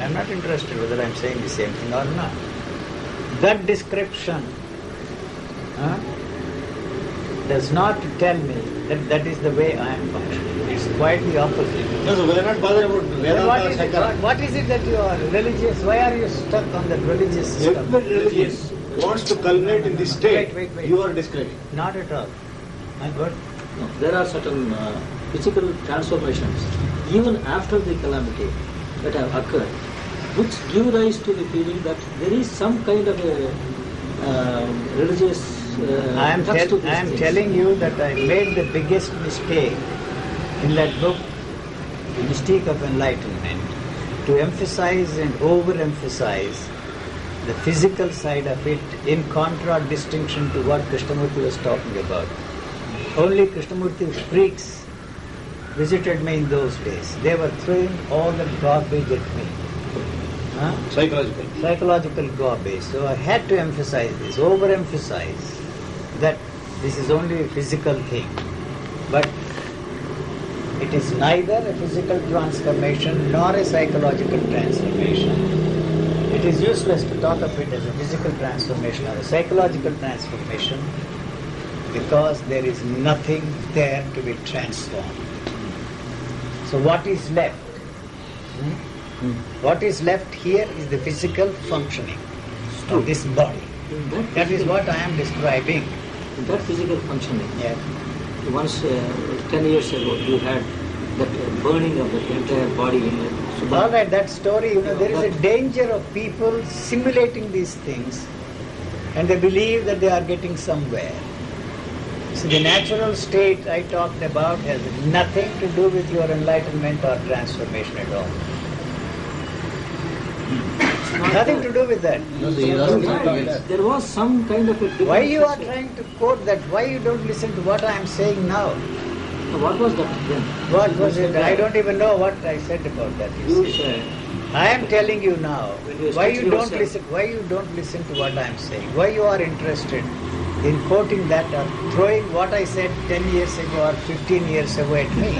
I'm not interested whether I'm saying the same thing or not. That description does not tell me that that is the way I am functioning. It's quite the opposite. No, so we're not bothered about Then Vedanta what or is, it, Sankara. what is it that you are religious? Why are you stuck on that religious stuff? Every religion wants to culminate in the state Wait. you are describing. Not at all. What? No, there are certain physical transformations, even after the calamity that have occurred, which give rise to the feeling that there is some kind of a religious I am touch to these things. telling you that I made the biggest mistake in that book, The Mystique of Enlightenment, to emphasize and overemphasize the physical side of it in contradistinction to what Krishnamurti was talking about. Only Krishnamurti freaks visited me in those days. They were throwing all the garbage at me. Psychological. Psychological garbage. So I had to emphasize this, overemphasize that this is only a physical thing. But it is neither a physical transformation nor a psychological transformation. It is useless to talk of it as a physical transformation or a psychological transformation because there is nothing there to be transformed. So what is left? What is left here is the physical functioning of this body. That is what I am describing. That physical functioning. Yeah. Once 10 years ago, you had that burning of the entire body in it. So All right, that story, there is a danger of people simulating these things and they believe that they are getting somewhere. So the natural state I talked about has nothing to do with your enlightenment or transformation at all. Nothing to do with that. There was some kind of a difference. Why you are trying to quote that? Why you don't listen to what I am saying now? What was that then? What was it? I don't even know what I said about that. You see. said, I am telling you now. Why you don't yourself. listen? Why you don't listen to what I am saying? Why you are interested in quoting that or throwing what I said 10 years ago or 15 years ago at me?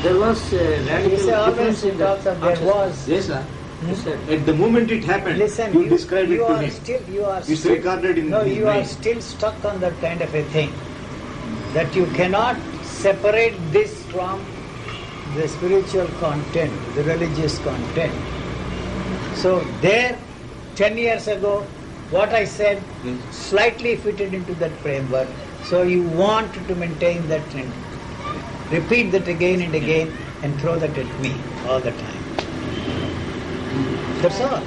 there was a You radical say always difference he in the talks of there was. Yes, sir. You said, At the moment it happened, Listen, you described it you to are me. you are It's recorded in No, his you are mind. still stuck on that kind of a thing. That you cannot separate this from the spiritual content, the religious content. So there, 10 years ago, what I said slightly fitted into that framework. So you want to maintain that and repeat that again and again and throw that at me all the time. That's all.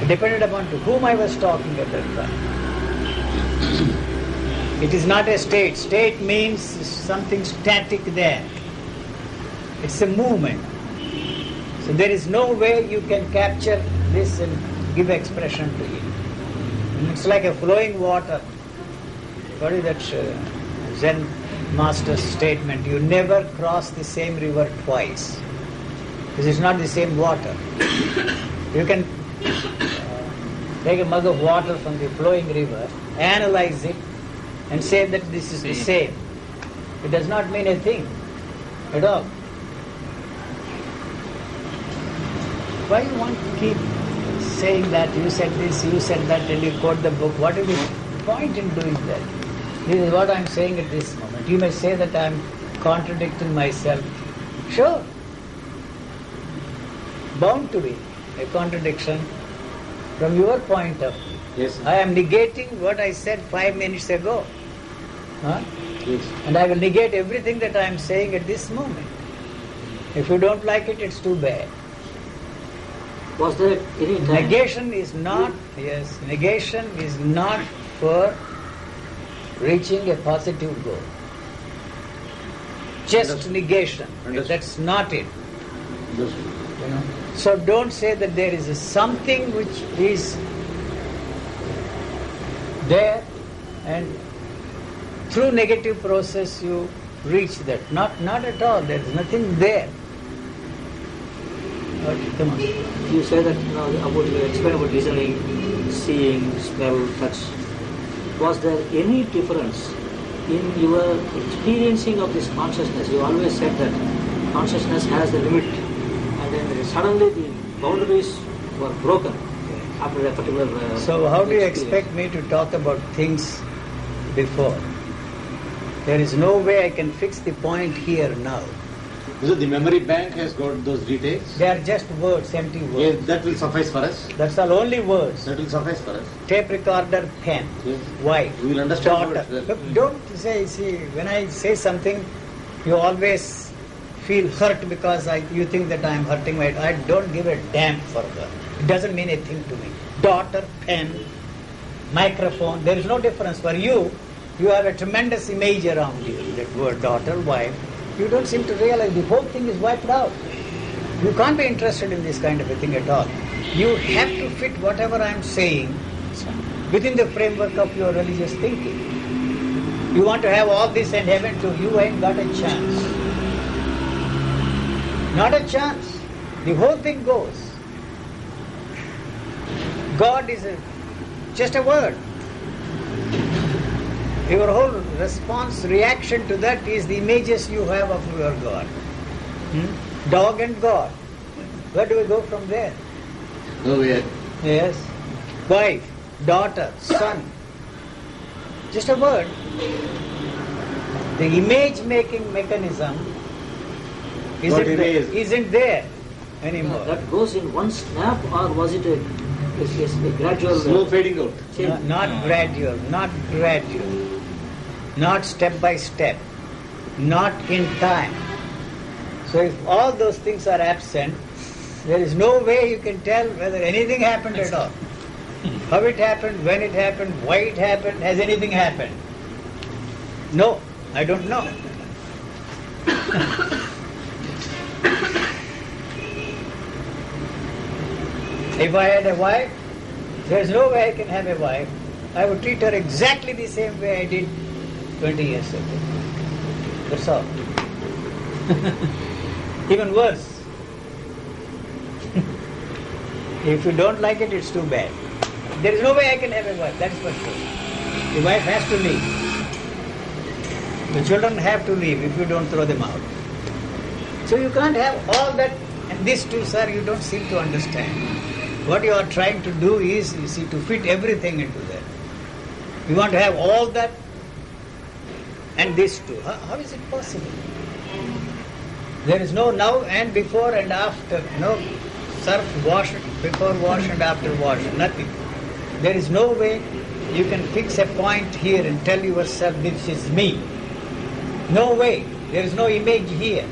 It depended upon to whom I was talking at that time. It is not a state. State means something static there. It's a movement. So there is no way you can capture this and give expression to it. It's like a flowing water. What is that Zen master's statement? You never cross the same river twice. This is not the same water. You can take a mug of water from the flowing river, analyze it, and say that this is the same. It does not mean a thing at all. Why you want to keep saying that you said this, you said that, and you quote the book? What is the point in doing that? This is what I am saying at this moment. You may say that I am contradicting myself. Sure. Bound to be a contradiction from your point of view. Yes. I am negating what I said 5 minutes ago. Huh? Yes. And I will negate everything that I am saying at this moment. If you don't like it, it's too bad. was there any time? Negation is not, negation is not for reaching a positive goal. Just negation. That's not it. So don't say that there is something which is there and through negative process you reach that. Not at all. There is nothing there. Okay, come on. You say that you explain about listening, seeing, smell, touch. Was there any difference in your experiencing of this consciousness? You always said that consciousness has the limit, and then suddenly the boundaries were broken after a particular. So how do you experience. expect me to talk about things before? There is no way I can fix the point here now. So the memory bank has got those details. They are just words, empty words. Yes, that will suffice for us. That's all, only words. That will suffice for us. Tape recorder, pen, Yes. wife, We will understand daughter. words. Look, don't say, see, when I say something, you always feel hurt because you think that I am hurting my... I don't give a damn for that. It doesn't mean a thing to me. Daughter, pen, microphone, there is no difference. For you, you have a tremendous image around you. That word daughter, wife. You don't seem to realize the whole thing is wiped out. You can't be interested in this kind of a thing at all. You have to fit whatever I am saying within the framework of your religious thinking. You want to have all this in heaven too, you ain't got a chance. Not a chance. The whole thing goes. God is just a word. Your whole response, reaction to that is the images you have of your God. Dog and God. Where do we go from there? Nowhere. Yes. Wife, daughter, son. Just a word. The image-making mechanism isn't there anymore. That goes in one snap, or was it a gradual? Slow fading out. change? Not gradual, not step by step, not in time. So if all those things are absent, there is no way you can tell whether anything happened at all. How it happened, when it happened, why it happened, has anything happened? No, I don't know. If I had a wife, there is no way I can have a wife. I would treat her exactly the same way I did 20 years ago. That's all. Even worse. If you don't like it, it's too bad. There is no way I can have a wife, that's for sure. The wife has to leave. The children have to leave if you don't throw them out. So you can't have all that, and this too, sir, you don't seem to understand. What you are trying to do is, you see, to fit everything into that. You want to have all that and this too. How is it possible? There is no now and before and after, no surf, wash, before wash and after wash, nothing. There is no way you can fix a point here and tell yourself this is me. No way. There is no image here.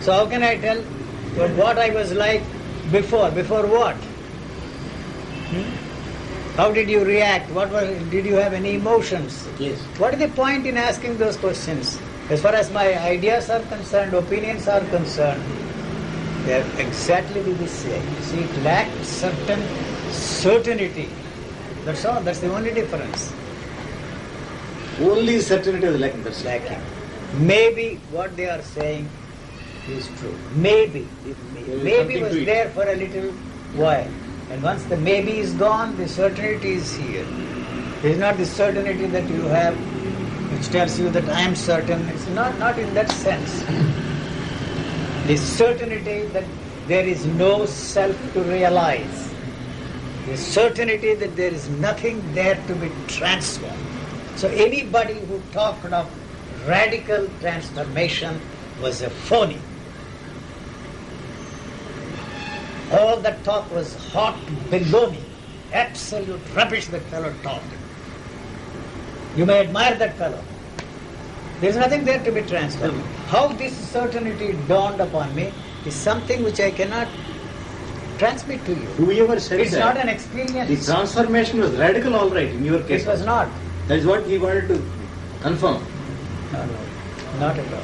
So how can I tell what I was like before? Before what? How did you react? Did you have any emotions? Yes. What is the point in asking those questions? As far as my ideas are concerned, opinions are concerned, they are exactly the same. See, it lacks certain certainty. That's all. That's the only difference. Only certainty is lacking. That's Lacking. Maybe what they are saying is true. Maybe. Maybe was there for a little while. And once the maybe is gone, the certainty is here. It is not the certainty that you have which tells you that I am certain. It's not in that sense. The certainty that there is no self to realize. The certainty that there is nothing there to be transformed. So anybody who talked of radical transformation was a phony. All that talk was hot baloney, absolute rubbish that fellow talked. You may admire that fellow. There is nothing there to be transformed. How this certainty dawned upon me is something which I cannot transmit to you. Whoever said It's that, not an experience. the transformation was radical, all right, in your case. It was not. That is what he wanted to confirm. No, not at all.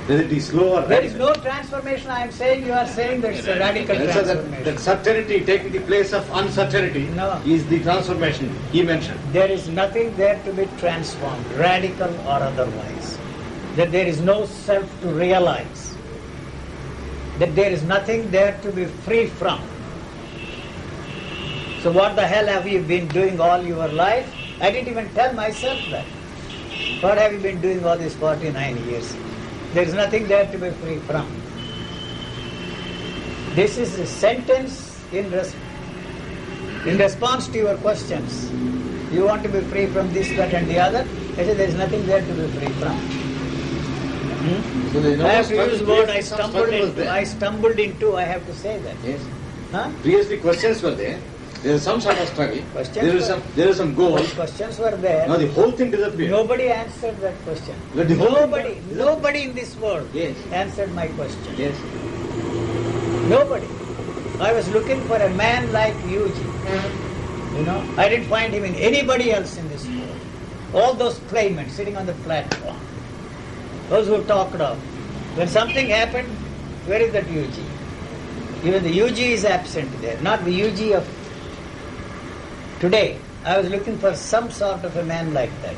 Whether it is slow or There is radical. no transformation. I am saying you are saying that it's a radical So transformation. that certainty taking the place of uncertainty No. is the transformation he mentioned. There is nothing there to be transformed, radical or otherwise. That there is no self to realize. That there is nothing there to be free from. So what the hell have you been doing all your life? I didn't even tell myself that. What have you been doing all these 49 years? There is nothing there to be free from. This is a sentence in response to your questions. You want to be free from this, that and the other? I say there is nothing there to be free from. So there is no I have to struggle. use word I Some stumbled struggle was into. there. I stumbled into, I have to say that. Yes. Huh? Previously questions were there. There is some sort of struggle. Questions There is some goal. Questions were there. Now the whole thing disappeared. Nobody answered that question. But the whole thing Nobody in this world Yes. answered my question. Yes. Nobody. I was looking for a man like Yuji. You know, I didn't find him in anybody else in this world. All those claimants sitting on the platform, those who talked of. When something happened, where is that Yuji? Even the Yuji is absent there, not the Yuji of today. I was looking for some sort of a man like that.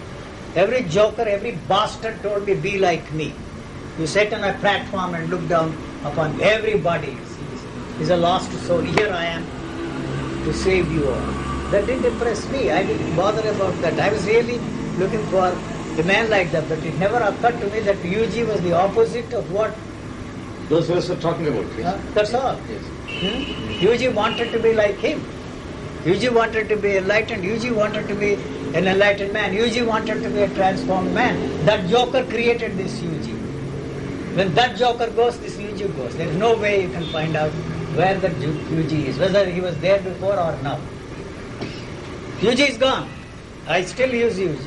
Every joker, every bastard told me, be like me. You sat on a platform and looked down upon everybody. He's a lost soul. Here I am to save you all. That didn't impress me. I didn't bother about that. I was really looking for a man like that. But it never occurred to me that UG was the opposite of what. Those fellows are talking about. Yes. That's all. Yes. UG wanted to be like him. UG wanted to be enlightened. UG wanted to be an enlightened man. UG wanted to be a transformed man. That joker created this UG. When that joker goes, this UG goes. There is no way you can find out where that UG is, whether he was there before or not. UG is gone. I still use UG.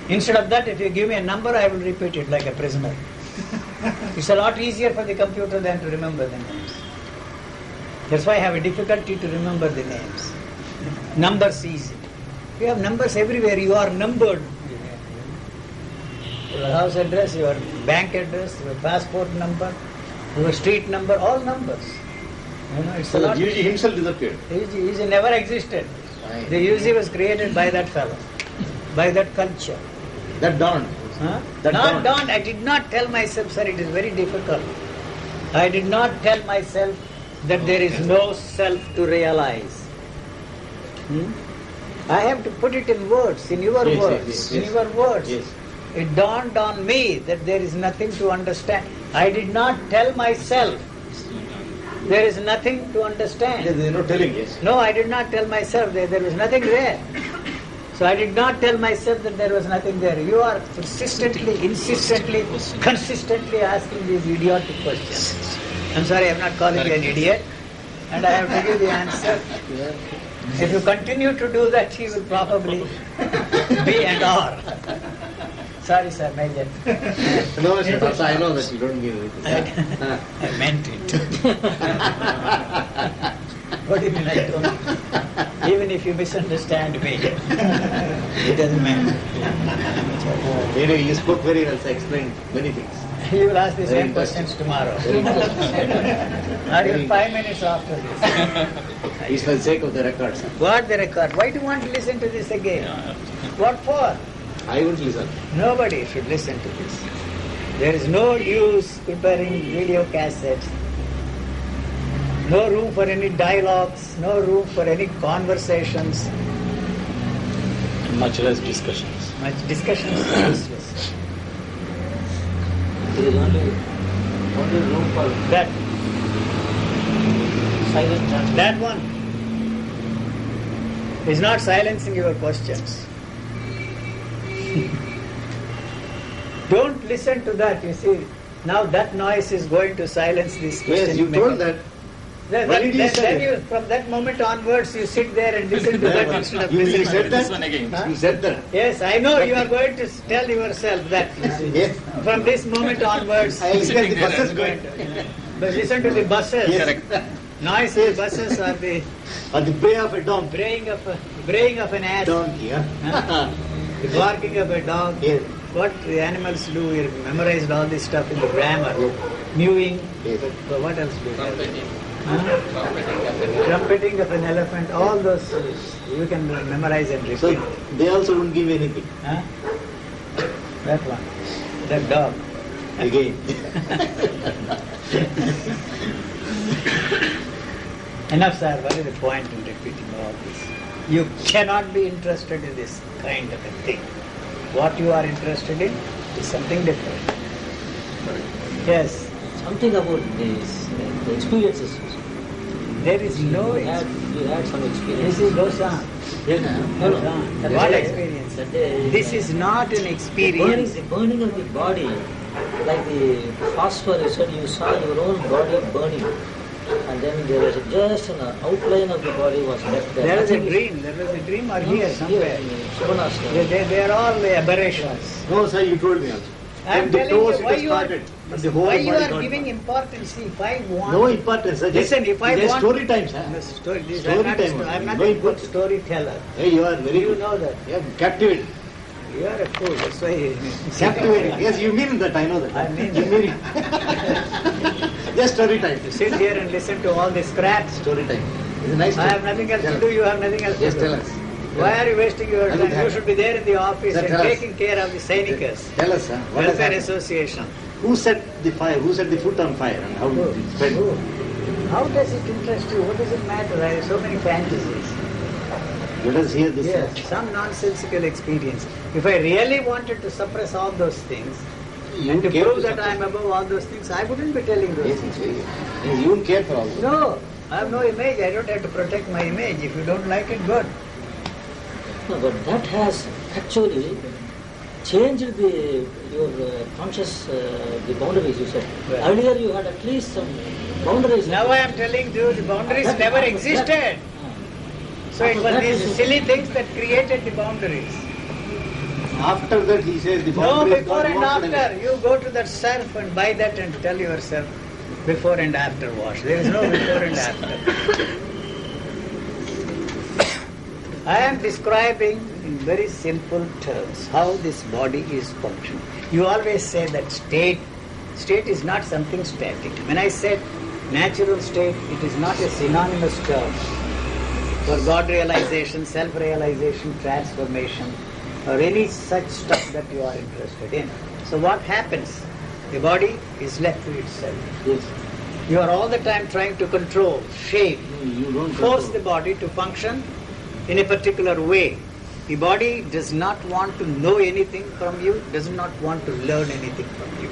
Instead of that, if you give me a number, I will repeat it like a prisoner. It's a lot easier for the computer than to remember the names. That's why I have a difficulty to remember the names. Numbers easy. You have numbers everywhere. You are numbered. Your house address, your bank address, your passport number, your street number, all numbers. You know, it's So a the lot. UG himself disappeared. UG never existed. Fine. The UG was created by that fellow, by that culture. That dawned. Huh? That Not dawned. dawned. I did not tell myself, sir, it is very difficult. I did not tell myself that there is no self to realize. I have to put it in words, in your Yes, words, yes, in yes. your words. Yes. It dawned on me that there is nothing to understand. I did not tell myself there is nothing to understand. Yes, there is no telling, yes. No, I did not tell myself that there was nothing there. So I did not tell myself that there was nothing there. You are persistently, insistently, consistently asking these idiotic questions. I'm sorry, I'm not calling you an idiot, and I have to give the answer. If you continue to do that, you will probably be and are. Sorry, sir, Major. No, sir, also I know that you don't mean it. I meant it. What do you mean I don't? Even if you misunderstand me, it doesn't matter. Anyway, you spoke very well, so I explained many things. You will ask the Very same interesting. questions tomorrow. Very Or even 5 minutes after this. It's for the sake of the records. What the record? Why do you want to listen to this again? What for? I won't listen. Nobody should listen to this. There is no use preparing video cassettes. No room for any dialogues, no room for any conversations. Much less discussions. Much discussion is useless. There is only room for That, silent transmission. that one is not silencing your questions. Don't listen to that, you see. Now that noise is going to silence this question. Yes, you told that. Then, Why did you say then that? you, from that moment onwards, you sit there and listen to that instead of You listening. said that? Huh? You said that. Yes, I know you are going to tell yourself that. You see. Yes. From this moment onwards, I expect the buses going. but listen to the buses. Yes. Noise in the buses are the Or the bray of a donkey. braying of an ass, Donkey, huh? Huh? the barking of a dog. Yes. What the animals do, we memorized all this stuff in the grammar. Mewing. Yes. So what else do you have? Trumpeting of an elephant, all those you can memorize and repeat. So they also won't give anything. Huh? That one, that dog. Again. Enough, sir. What is the point in repeating all this? You cannot be interested in this kind of a thing. What you are interested in is something different. Yes, Something about this, the experiences. there is no You had some experience. This is goes on. No, Goes on. That What day- experience? that day- This is not an experience. The burning of the body, like the phosphor, you said you saw your own body burning. And then there was just an outline of the body was left there. There was a Nothing is- dream. There was a dream or No, here somewhere. in Subarnasana. They are all aberrations. No, sir, you told me also. I am From the telling toes you it why has you are, started. From the whole why you body are got giving burned. importance. See, if I want... No importance, sir. Just- Listen, if I just want... story time, sir. No, story, this, Story I'm not, time only, I'm not no a good importance. storyteller. Hey, you are very You good. know that. You are captivating. You are a fool. That's why... Captivating. Yes, you mean that. I know that. I mean you that. mean it. Just story time. You sit here and listen to all this crap. Story time. It's a nice I story. have nothing else Tell to us. do. You have nothing else Just to do. tell us. Why are you wasting your I time? don't You have- should be there in the office Sir, and tell us. taking care of the Sainikas, Tell us, what has Welfare happened? Association. Who set the fire? Who set the foot on fire? And how did it spread? How does it interest you? What does it matter? I have so many fantasies. Let us hear this. Yes, some nonsensical experience. If I really wanted to suppress all those things, You and to care prove to that suppress- I am above all those things, I wouldn't be telling those Yes, things. yes. You won't care for all this. No, I have no image. I don't have to protect my image. If you don't like it, good. No, but that has actually changed your conscious the boundaries you said. Right. Earlier you had at least some boundaries. Now I am telling you, the boundaries That- never that- existed. So it was these silly things that created the boundaries. After that, he says the No, boundary is before not and wanted after. again. You go to that surf and buy that and tell yourself before and after wash. There is no before and after. I am describing in very simple terms how this body is functioning. You always say that state is not something static. When I said natural state, it is not a synonymous term for God realization, self-realization, transformation, or any such stuff that you are interested in. So what happens? The body is left to itself. Yes. You are all the time trying to control, shape, You don't force control. the body to function in a particular way. The body does not want to know anything from you, does not want to learn anything from you.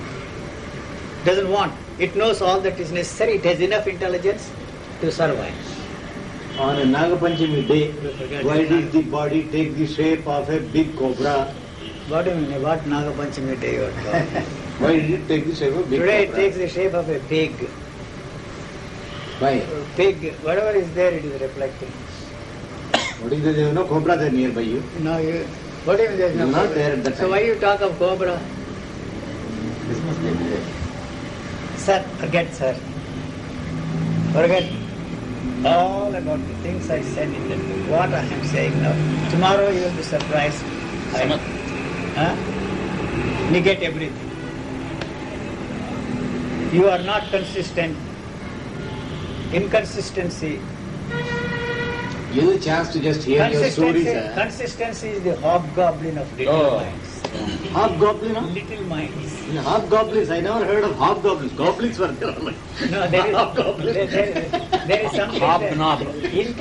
Doesn't want. It knows all that is necessary. It has enough intelligence to survive. On a Nagapanchami day, forget why it. did the body take the shape of a big cobra? What do you mean? What Nagapanchami day you are talking? Why did it take the shape of a big Today it cobra? takes the shape of a pig. Why? Pig, whatever is there, it is reflecting. What is there is no cobra there nearby you? No, you. What do you mean there is no You're not cobra? there at that So time. why you talk of cobra? This must be there. Sir, forget, sir. Forget all about the things I said in that book. What I am saying now. Tomorrow you will be surprised. Negate everything. You are not consistent. Inconsistency. Give the chance to just hear your stories. Consistency is the hobgoblin of little Oh. minds. Hobgoblin, huh? Little minds. In hobgoblins, I never heard of hobgoblins. Goblins were there. No, there is, Hobgoblin. there is something Hobnob.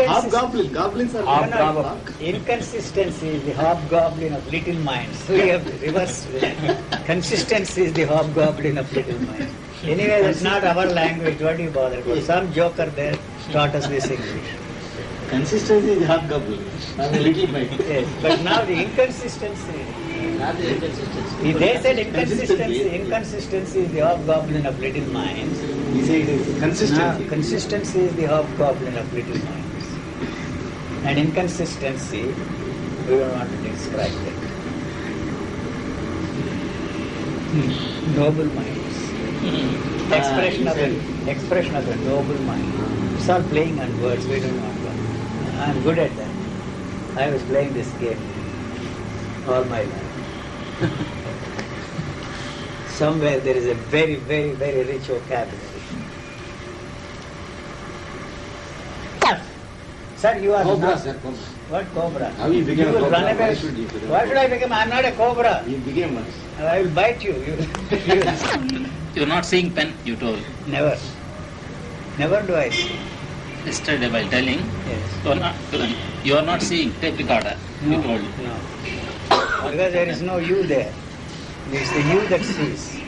Hobgoblin. Goblins are Inconsistency is the hobgoblin of little minds. So you have to reverse that. Consistency is the hobgoblin of little minds. Anyway, that's not our language. What do you bother about? Some joker there taught us this English. Consistency is hobgoblin. I'm a little bit. Yes, but now the inconsistency. Not the inconsistency. They said inconsistency is the hobgoblin of little minds. He said it is consistency. No, consistency is the hobgoblin of little minds. And inconsistency, we don't want to describe that. Noble minds. Expression of a noble mind. It's all playing on words, we don't want to. I'm good at that. I was playing this game all my life. Somewhere there is a very, very, very rich vocabulary. Sir, you are Cobra, not. sir, cobra. What cobra? How you became a will cobra? run away. Why should you become a Why should I cobra? become? I'm not a cobra. He became one. I will bite you. You You're not seeing pen, you told. never. Never do I see. Yesterday while telling, Yes. you are not seeing tape recorder, you No, told. no. Because there is no you there. It's the you that sees.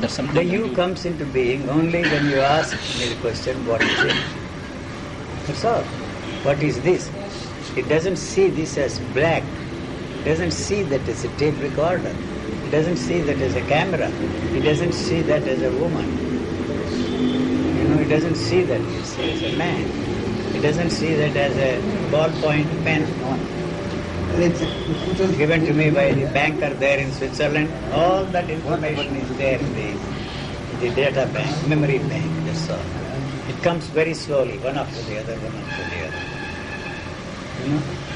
That's something The that you comes into being only when you ask me the question, what is it? That's all. What is this? It doesn't see this as black. It doesn't see that as a tape recorder. It doesn't see that as a camera. It doesn't see that as a woman. It doesn't see that as a man. It doesn't see that as a ballpoint pen. No. It was given to me by the banker there in Switzerland. All that information is there in the data bank, memory bank, that's all. It comes very slowly, one after the other, one after the other.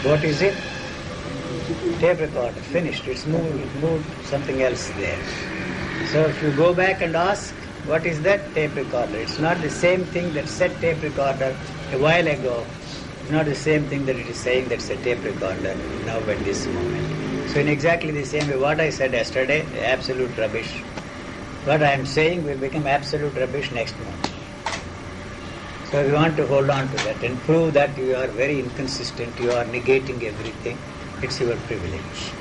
What is it? Tape recorder, finished, it's moved something else there. So if you go back and ask, what is that tape recorder? It's not the same thing that said tape recorder a while ago It's not the same thing that it is saying that's a tape recorder now at this moment. So in exactly the same way, what I said yesterday, absolute rubbish. What I am saying will become absolute rubbish next month. So we want to hold on to that and prove that you are very inconsistent, you are negating everything. It's your privilege.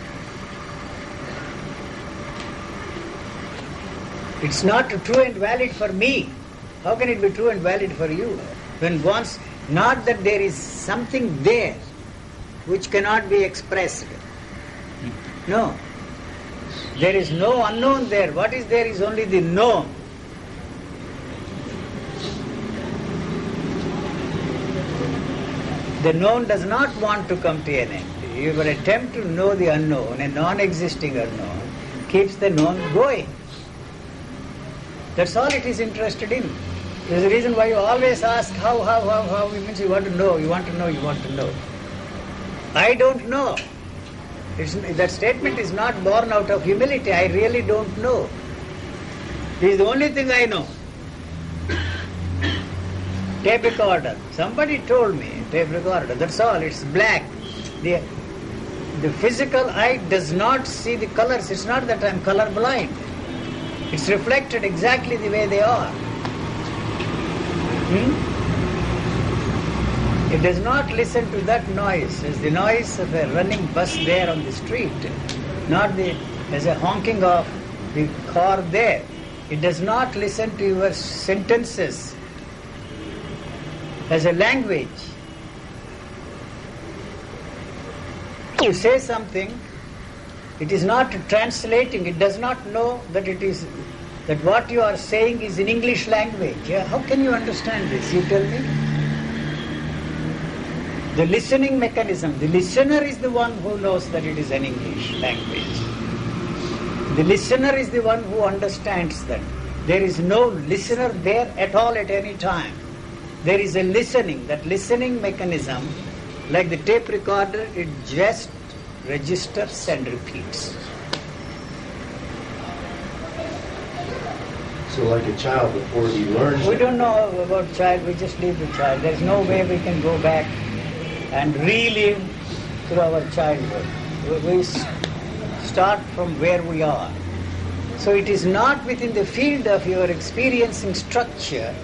It's not true and valid for me. How can it be true and valid for you? When once, not that there is something there which cannot be expressed. No. There is no unknown there. What is there is only the known. The known does not want to come to an end. Your attempt to know the unknown, a non-existing unknown, keeps the known going. That's all it is interested in. There's a reason why you always ask how, it means you want to know, you want to know, you want to know. I don't know. That statement is not born out of humility. I really don't know. It is the only thing I know. Tape recorder. Somebody told me, tape recorder, that's all, it's black. The physical eye does not see the colors. It's not that I'm color blind. It's reflected exactly the way they are. It does not listen to that noise as the noise of a running bus there on the street, not as a honking of the car there. It does not listen to your sentences as a language. You say something, it is not translating, it does not know that that what you are saying is in English language. Yeah? How can you understand this? You tell me. The listening mechanism, the listener is the one who knows that it is an English language. The listener is the one who understands that. There is no listener there at all at any time. There is a listening. That listening mechanism, like the tape recorder, it just registers and repeats. So like a child, before he learns... We don't know about child, we just leave the child. There's no way we can go back and relive through our childhood. We start from where we are. So it is not within the field of your experiencing structure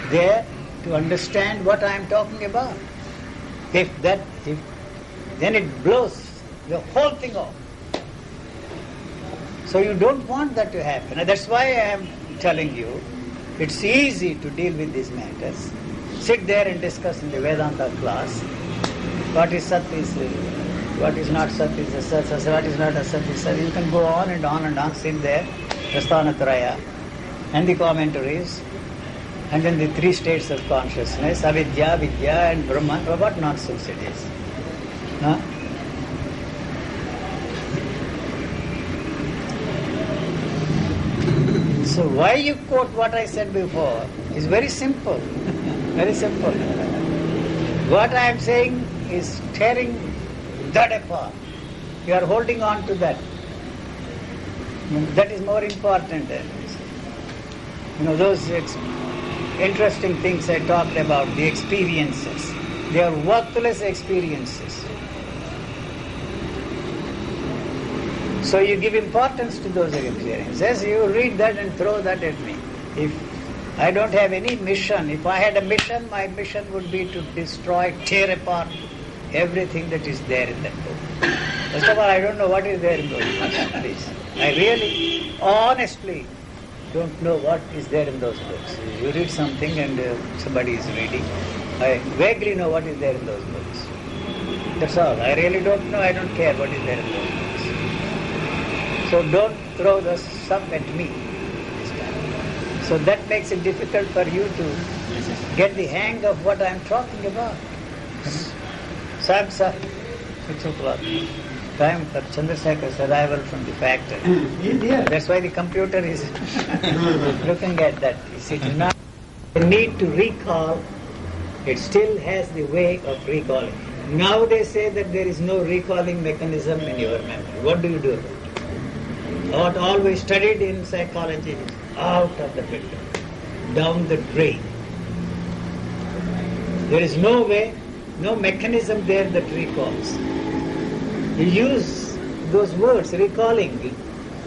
there to understand what I am talking about. Then it blows the whole thing off. So you don't want that to happen. And that's why I am telling you, it's easy to deal with these matters. Sit there and discuss in the Vedanta class. What is Sat is what is not Sat is a Sat, what is not a Sat is Sat. You can go on and on and on, sit there, Prasthanatraya, and the commentaries, and then the three states of consciousness, Avidya, Vidya, and Brahman. What nonsense it is. Huh? So why you quote what I said before is very simple. Very simple. What I am saying is tearing that apart. You are holding on to that. That is more important. Those interesting things I talked about, the experiences. They are worthless experiences. So you give importance to those experiences. You read that and throw that at me. If I don't have any mission, if I had a mission, my mission would be to destroy, tear apart everything that is there in that book. First of all, I don't know what is there in those books, please. I really, honestly, don't know what is there in those books. You read something and somebody is reading. I vaguely know what is there in those books. That's all. I really don't know, I don't care what is there in those books. So don't throw the stuff at me this time. So that makes it difficult for you to get the hang of what I'm talking about. Samsa, 6 o'clock. Time for Chandrasekhar's arrival from the factory. That's why the computer is looking at that. It is not the need to recall, it still has the way of recalling. Now they say that there is no recalling mechanism in your memory. What do you do? What always studied in psychology is out of the filter, down the drain. There is no way, no mechanism there that recalls. You use those words, recalling.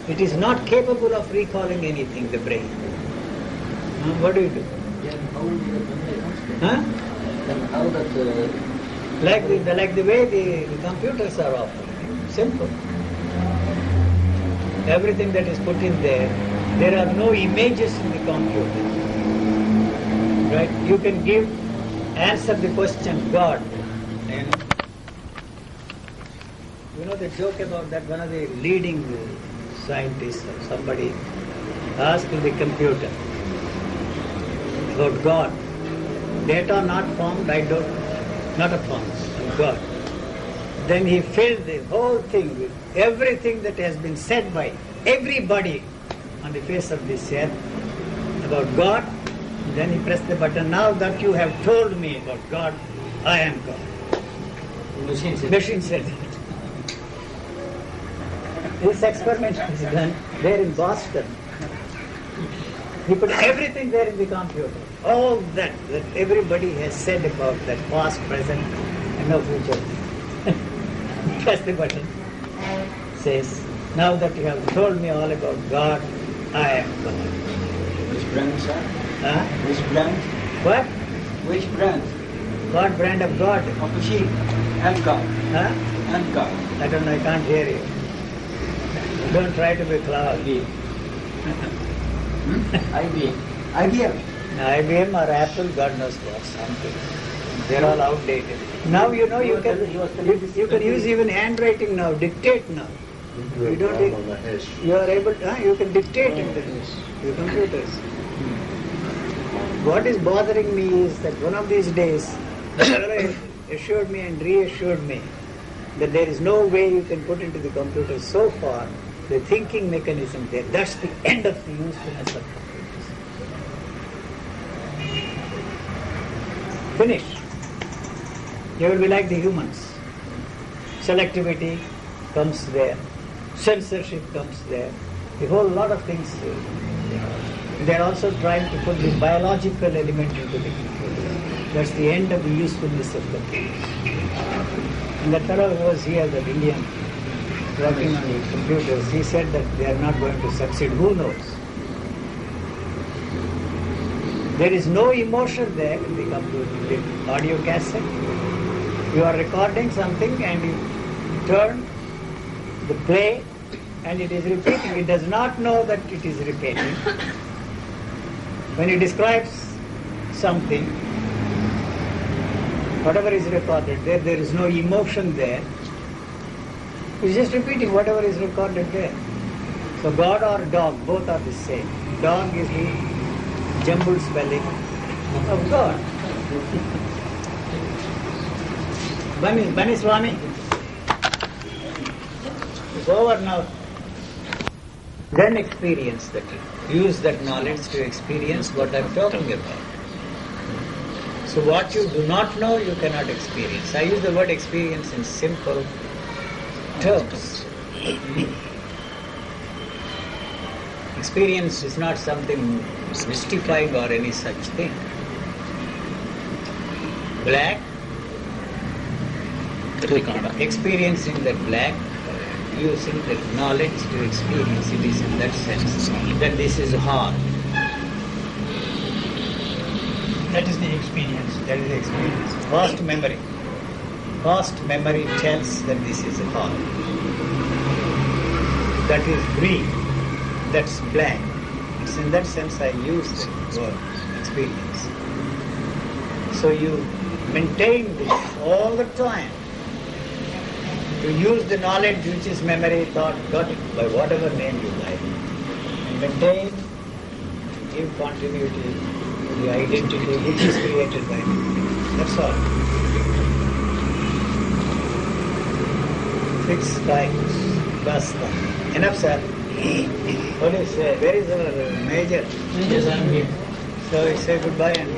It is not capable of recalling anything, the brain. What do you do? Then how the memory comes then? Huh? Then how that Like the way the computers are offering. Simple. Everything that is put in there are no images in the computer. Right? You can answer the question, God. You know the joke about that one of the leading scientists or somebody asked the computer about God. Data not formed, not a form of God. Then he filled the whole thing with everything that has been said by everybody on the face of this earth about God. Then he pressed the button. Now that you have told me about God, I am God. Machine said that. This experiment is done there in Boston. He put everything there in the computer. All that everybody has said about that past, present, and no future. Press the button. Says, now that you have told me all about God, I am God. Which brand, sir? Huh? Which brand? What? Which brand? What brand of God? Of machine? Amcar. Huh? Amcar. I don't know, I can't hear you. Don't try to be clever. IBM. IBM. IBM or Apple, God knows what, something. They're all outdated. Now you know you can use even handwriting now, dictate now. You don't. You are able to. You can dictate in the computers. What is bothering me is that one of these days, the fellow assured me and reassured me that there is no way you can put into the computer so far the thinking mechanism there. That's the end of the usefulness of computers. Finished. You will be like the humans. Selectivity comes there. Censorship comes there. A whole lot of things. They are also trying to put this biological element into the computer. That's the end of the usefulness of computers. And that fellow who was here, that Indian, working on the computers, he said that they are not going to succeed. Who knows? There is no emotion there in the computer, the audio cassette. You are recording something and you turn the play and it is repeating. It does not know that it is repeating. When it describes something, whatever is recorded there, there is no emotion there. It's just repeating whatever is recorded there. So God or dog, both are the same. Dog is the jumbled spelling of God. Bani Swami. It's over now. Then experience that. Use that knowledge to experience what I'm talking about. So what you do not know, you cannot experience. I use the word experience in simple terms. Experience is not something mystifying or any such thing. Black, experiencing that black, using that knowledge to experience it is in that sense that this is hard. That is the experience. That is the experience. Past memory. Past memory tells that this is hard. That is green. That's black. It's in that sense I use the word experience. So you maintain this all the time. You use the knowledge which is memory, thought, got it, by whatever name you like. And maintain, give continuity to the identity which is created by memory. That's all. Fix times. Basta. Enough, sir. What is where is our major? Yes, I am here. So we say goodbye and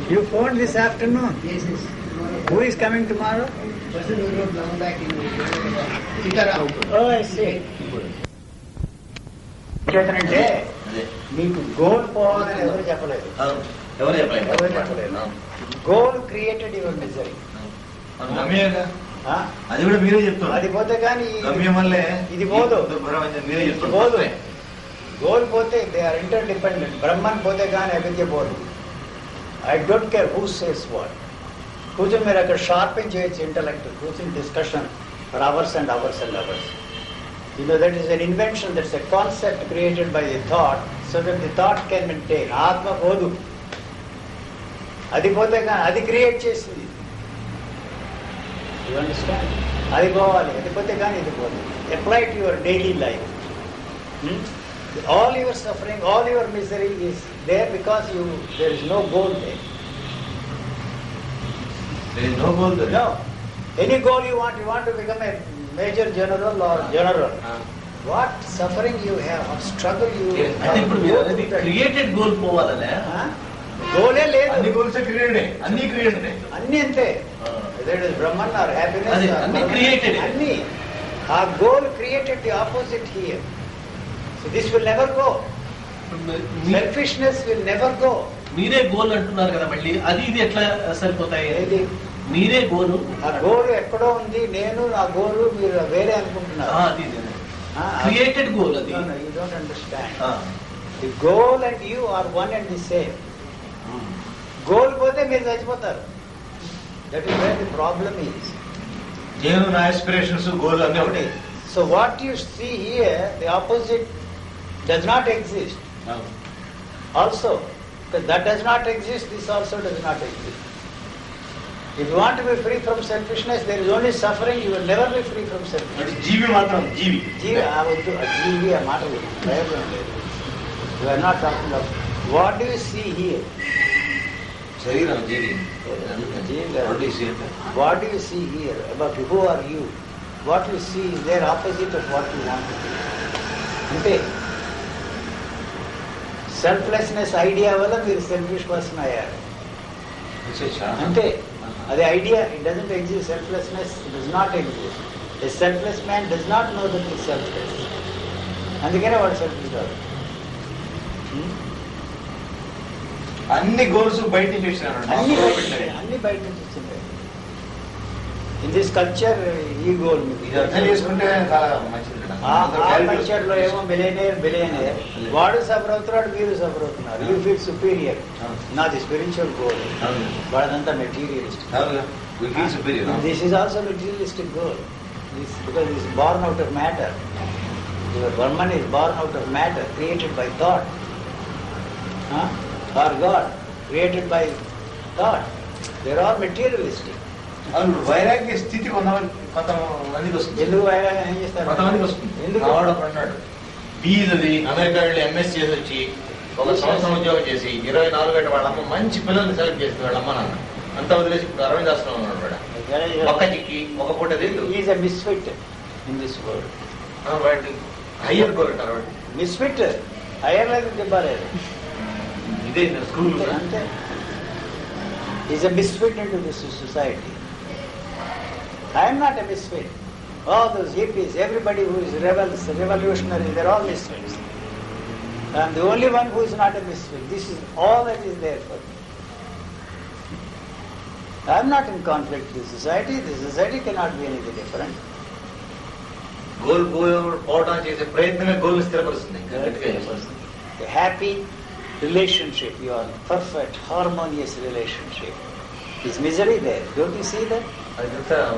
you phoned this afternoon? Yes, yes. Who is coming tomorrow? Person who wrote long back in Sitaram. Oh, I see. Chetan అదే మీకు goal పోవాలని ఎవరు చెప్పలేదు. అవును. ఎవరు చెప్పలేదు. ఎవరు చెప్పలేదు. Goal created your misery. గమ్యంగా అది కూడా మీరే చెప్తున్నారు. అది పోతే కానీ గమ్యం వల్లే ఇది పోదు. మీరే పోదు. చెప్తున్నారు. గోల్ పోతే they are inter dependent. Brahman పోతే కానీ అవిద్య పోదు. I don't care who says what. కూర్చొని మీరు అక్కడ షార్పింగ్ చేయొచ్చు ఇంటలెక్ట్, కూర్చొని discussion for hours and hours and hours. You know, that is an invention, that's a concept created by the thought, so that the thought can maintain. Atma podu. Adi pote ka, adi create chesinది. You understand? Adi povali, adi pote ka, adi podu. Apply to your daily life. All your suffering, all your misery is there because there is no goal there. There is no goal there. No. Any goal you want to become a major general or general. What suffering you have, what struggle you have. అంటే ఇప్పుడు మీరు అనేది created goal పోవాలనే. గోలే లేదు. అన్ని goals created. అన్ని created. అన్ని అంతే. That is Brahman or happiness. అన్ని క్రియేటెడ్. అన్ని. ఆ goal created the opposite here. So this will never go. Selfishness will never go. మీరే గోల్ అంటున్నారు కదా, మళ్ళీ అది ఇది ఎట్లా సరిపోతాయి? మీరే గోలు. ఆ గోల్ ఎక్కడో ఉంది, నేను నా గోలు మీరు వేరే అనుకుంటున్నారు. క్రియేటెడ్ గోల్ అది. You don't understand. The goal and you are one and the same. Goal పోతే మీరు చచ్చిపోతారు. That is where the problem is. నేను నా ఆస్పిరేషన్స్ గోల్ అన్నీ ఒకటి. So what you see here, the opposite does not exist. Also, because that does not exist, this also does not exist. If you want to be free from selfishness, there is only suffering. You will never be free from selfishness. జీవి మాత్రం జీవి. జీవి జీవి ఆ మాటలు ప్రయోజనం లేదు. You are not talking of. What do you see here? శరీరం జీవి. What do you see here? About who are you? What you see is their opposite of what you want to be. అంటే selflessness idea వల్ల మీరు selfish person అయ్యారు. అంటే అది idea. It doesn't exist. Selflessness does not exist. A selfless man does not know that is selfless. అందుకనే వాడు selfish కాదు. అన్ని గోల్స్ బయట నుంచి వచ్చినారు. అన్ని బయట నుంచి వచ్చింది. ఇన్ దిస్ కల్చర్ ఈ గోల్ అర్థం చేసుకుంటే చాలా మంచిది. ఆ కల్చర్ లో ఏమో బిలియనేర్ వాడు సఫర్ అవుతున్నాడు, మీరు సఫర్ అవుతున్నారు. You feel superior. నాది స్పిరిచువల్ గోల్. వాడదంతా materialistic. This is also materialistic goal. Because is born out of matter. Your Brahman is born out of matter, created by thought. Or God, created by thought. They are all materialistic. అవును. వైరాగ్య స్థితి కొంతమందికి వస్తుంది. ఎందుకు వైరాగ్యం ఏం చేస్తారు? కొంతమందికి వస్తుంది. ఎందుకు? అన్నాడు బీదది అమెరికా వెళ్ళి ఎంఎస్ చేసి వచ్చి ఒక సంవత్సరం ఉద్యోగం చేసి 24 గంటల వాళ్ళ అమ్మ మంచి పిల్లల్ని సెలెక్ట్ చేస్తుంది. వాళ్ళ అమ్మ నాన్న అంతా వదిలేసి ఇప్పుడు అరవింద్ ఆశ్రమం ఉన్నాడు. ఒక్క చిక్కి ఒక పూట తెలియదు. Is a misfit in this world. వాటి హయ్యర్ గోల్ అంటారు. వాటి మిస్ఫిట్ హయ్యర్ లేదు చెప్పలేదు. ఇదే స్కూల్ అంతే. Is a misfit in to this society. I am not a misfit. All those hippies, everybody who is rebels, revolutionary, they're all misfits. I am the only one who is not a misfit. This is all that is there for me. I am not in conflict with the society. The society cannot be anything different. Goal పోవడం చేసే ప్రయత్నమే goal స్థిరపరుస్తుంది. A happy relationship, your perfect, harmonious relationship. Is misery there? Don't you see that?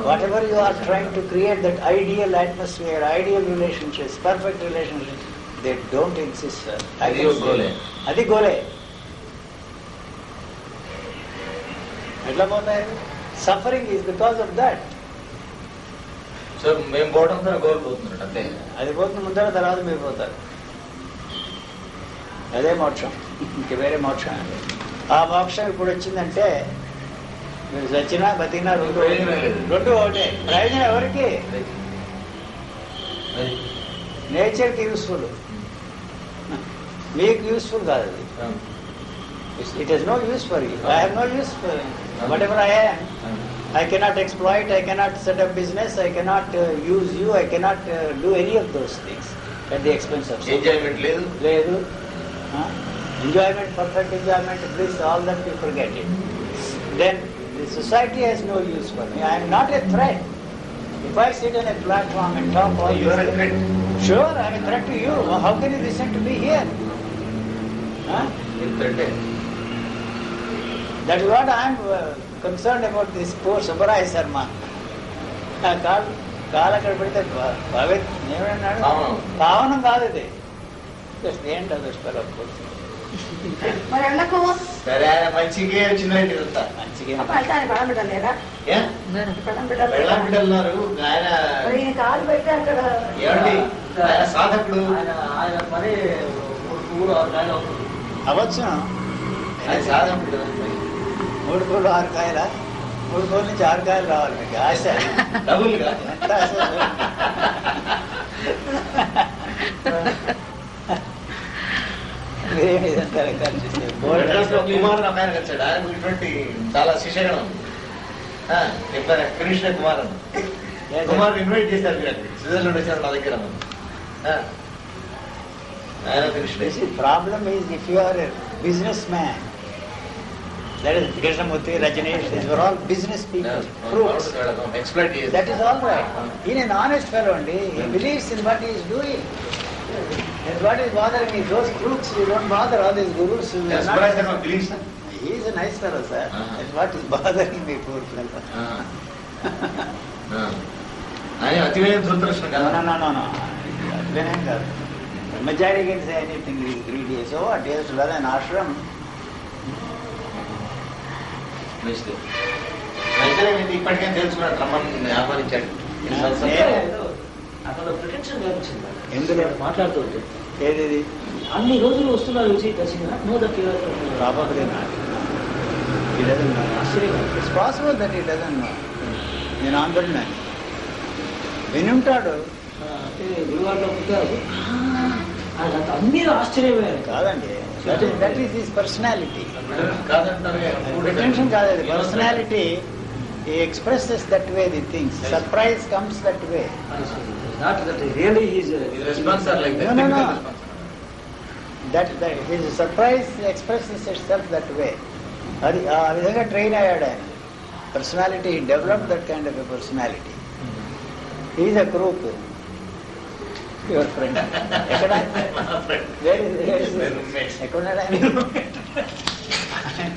Whatever you are trying to create, that ideal atmosphere, ideal relationships, perfect relationships, they don't exist, sir. Adi gole. Etla potayi? Suffering is because of that. So మేము పోవడం ద్వారా goal పోతున్నాడు అంతే. అది పోతున్న ముందర తర్వాత మీరు పోతారు. అదే మోక్షం. ఇంక వేరే మోక్షం. ఆ మోక్షం ఇప్పుడు వచ్చిందంటే మీరు చచ్చినా బతికినా రెండు ఒకటే. ప్రయోజనం ఎవరికి? నేచర్కి యూస్ఫుల్. మీకు యూస్ఫుల్ కాదు అది. It is no use for you. I have no use for whatever I am. I cannot exploit, I cannot set up business, I cannot use you, I cannot do any of those things at the expense of enjoyment లేదు. Enjoyment, perfect enjoyment, bliss, all that we forget it. Then the society has no use for me. I am not a threat. If I sit on a platform and talk all You are a this, threat. sure, I am a threat to you. Well, how can you listen to me here? In threat. That is what I am concerned about this poor Subbaraya Sharma. కాలు అక్కడ పెడితే ఏమన్నాడు పావనం. పావనం కాదు ఇది. That's the end of the spell, of course. మరి వెళ్ళకు సరే ఆయన మంచిగా వచ్చిందండి ఇదంతా మంచిగా అయితే ఆయన పడం పెట్టలేదా ఏ? పడం వెళ్ళం పెట్టలేదు బిడ్డలున్నారు ఆయన మరి ఈయన కాలు పెట్టి అక్కడ ఏమండి ఆయన సాధకుడు ఆయన మరి ఊరు 6 కాయలు అవుతుంది. అవ్వచ్చు. ఆయన సాధకుడు 3 కోళ్ళు 6 కాయల 3 కోళ్ళ నుంచి 6 కాయలు రావాలి మీకు ఆశ. డబుల్గా ఎంత ఆశ. మీరేమి ఇదంతా రికార్డ్ చేస్తే మెడ్రాస్లో కుమారుడు ఒక ఆయన వచ్చాడు ఆయన ఇటువంటి చాలా శిశగణం చెప్పారు కృష్ణ కుమార్ అని కుమార్ ఇన్వైట్ చేశారు మీరు అక్కడ స్విట్జర్లాండ్ వచ్చారు నా దగ్గర ఆయన Krishna problem is if you are a businessman. That is Krishnamurti, Rajneesh, these were all business people, fruits. Exploit చేసి That is all right. He is an honest fellow only. He believes in what he is doing. That's what is bothering me. Those fruits, you don't bother all these gurus. Who are not- beliefs He is a nice fellow, sir. That's what is bothering me, poor fellow. ఆయన అతివేయ దురదృష్టం No, కదా no, no, no, no. Atvenem kaadu. Brahmachari can say anything, he is greedy. So what? He has to run an ashram. మంచిది మంచిదే మీకు ఇప్పటికే తెలుసుకున్నాడు రమ్మని ఆహ్వానించాడు ఎన్ని సంవత్సరాలు? నేను- అక్కడ ప్రిటెన్షన్ కనిపించింది ఎందులో? మాట్లాడుతూ ఉంటే ఏది ఇది? అన్ని రోజులు వస్తున్నారు విజయ్ దర్శన know that Probably not. He doesn't know. It's possible that he doesn't know. నేను ఆంధ్రుడిని వినుంటాడు. అంటే గురువారిలో పుట్టారు అన్ని ఆశ్చర్యపోయారు కాదండి, దట్ ఈస్ హిస్ పర్సనాలిటీ. కాదంటారు Pretension కాదు, అది personality. He expresses that way the things. Surprise comes that way. Not that really is response are like No, no, no. That his surprise expresses itself that way. అది ఆ విధంగా train అయ్యాడు ఆయన. Personality develop that kind of a personality. Is a group. Your friend ఎక్కడ? ఎక్కడ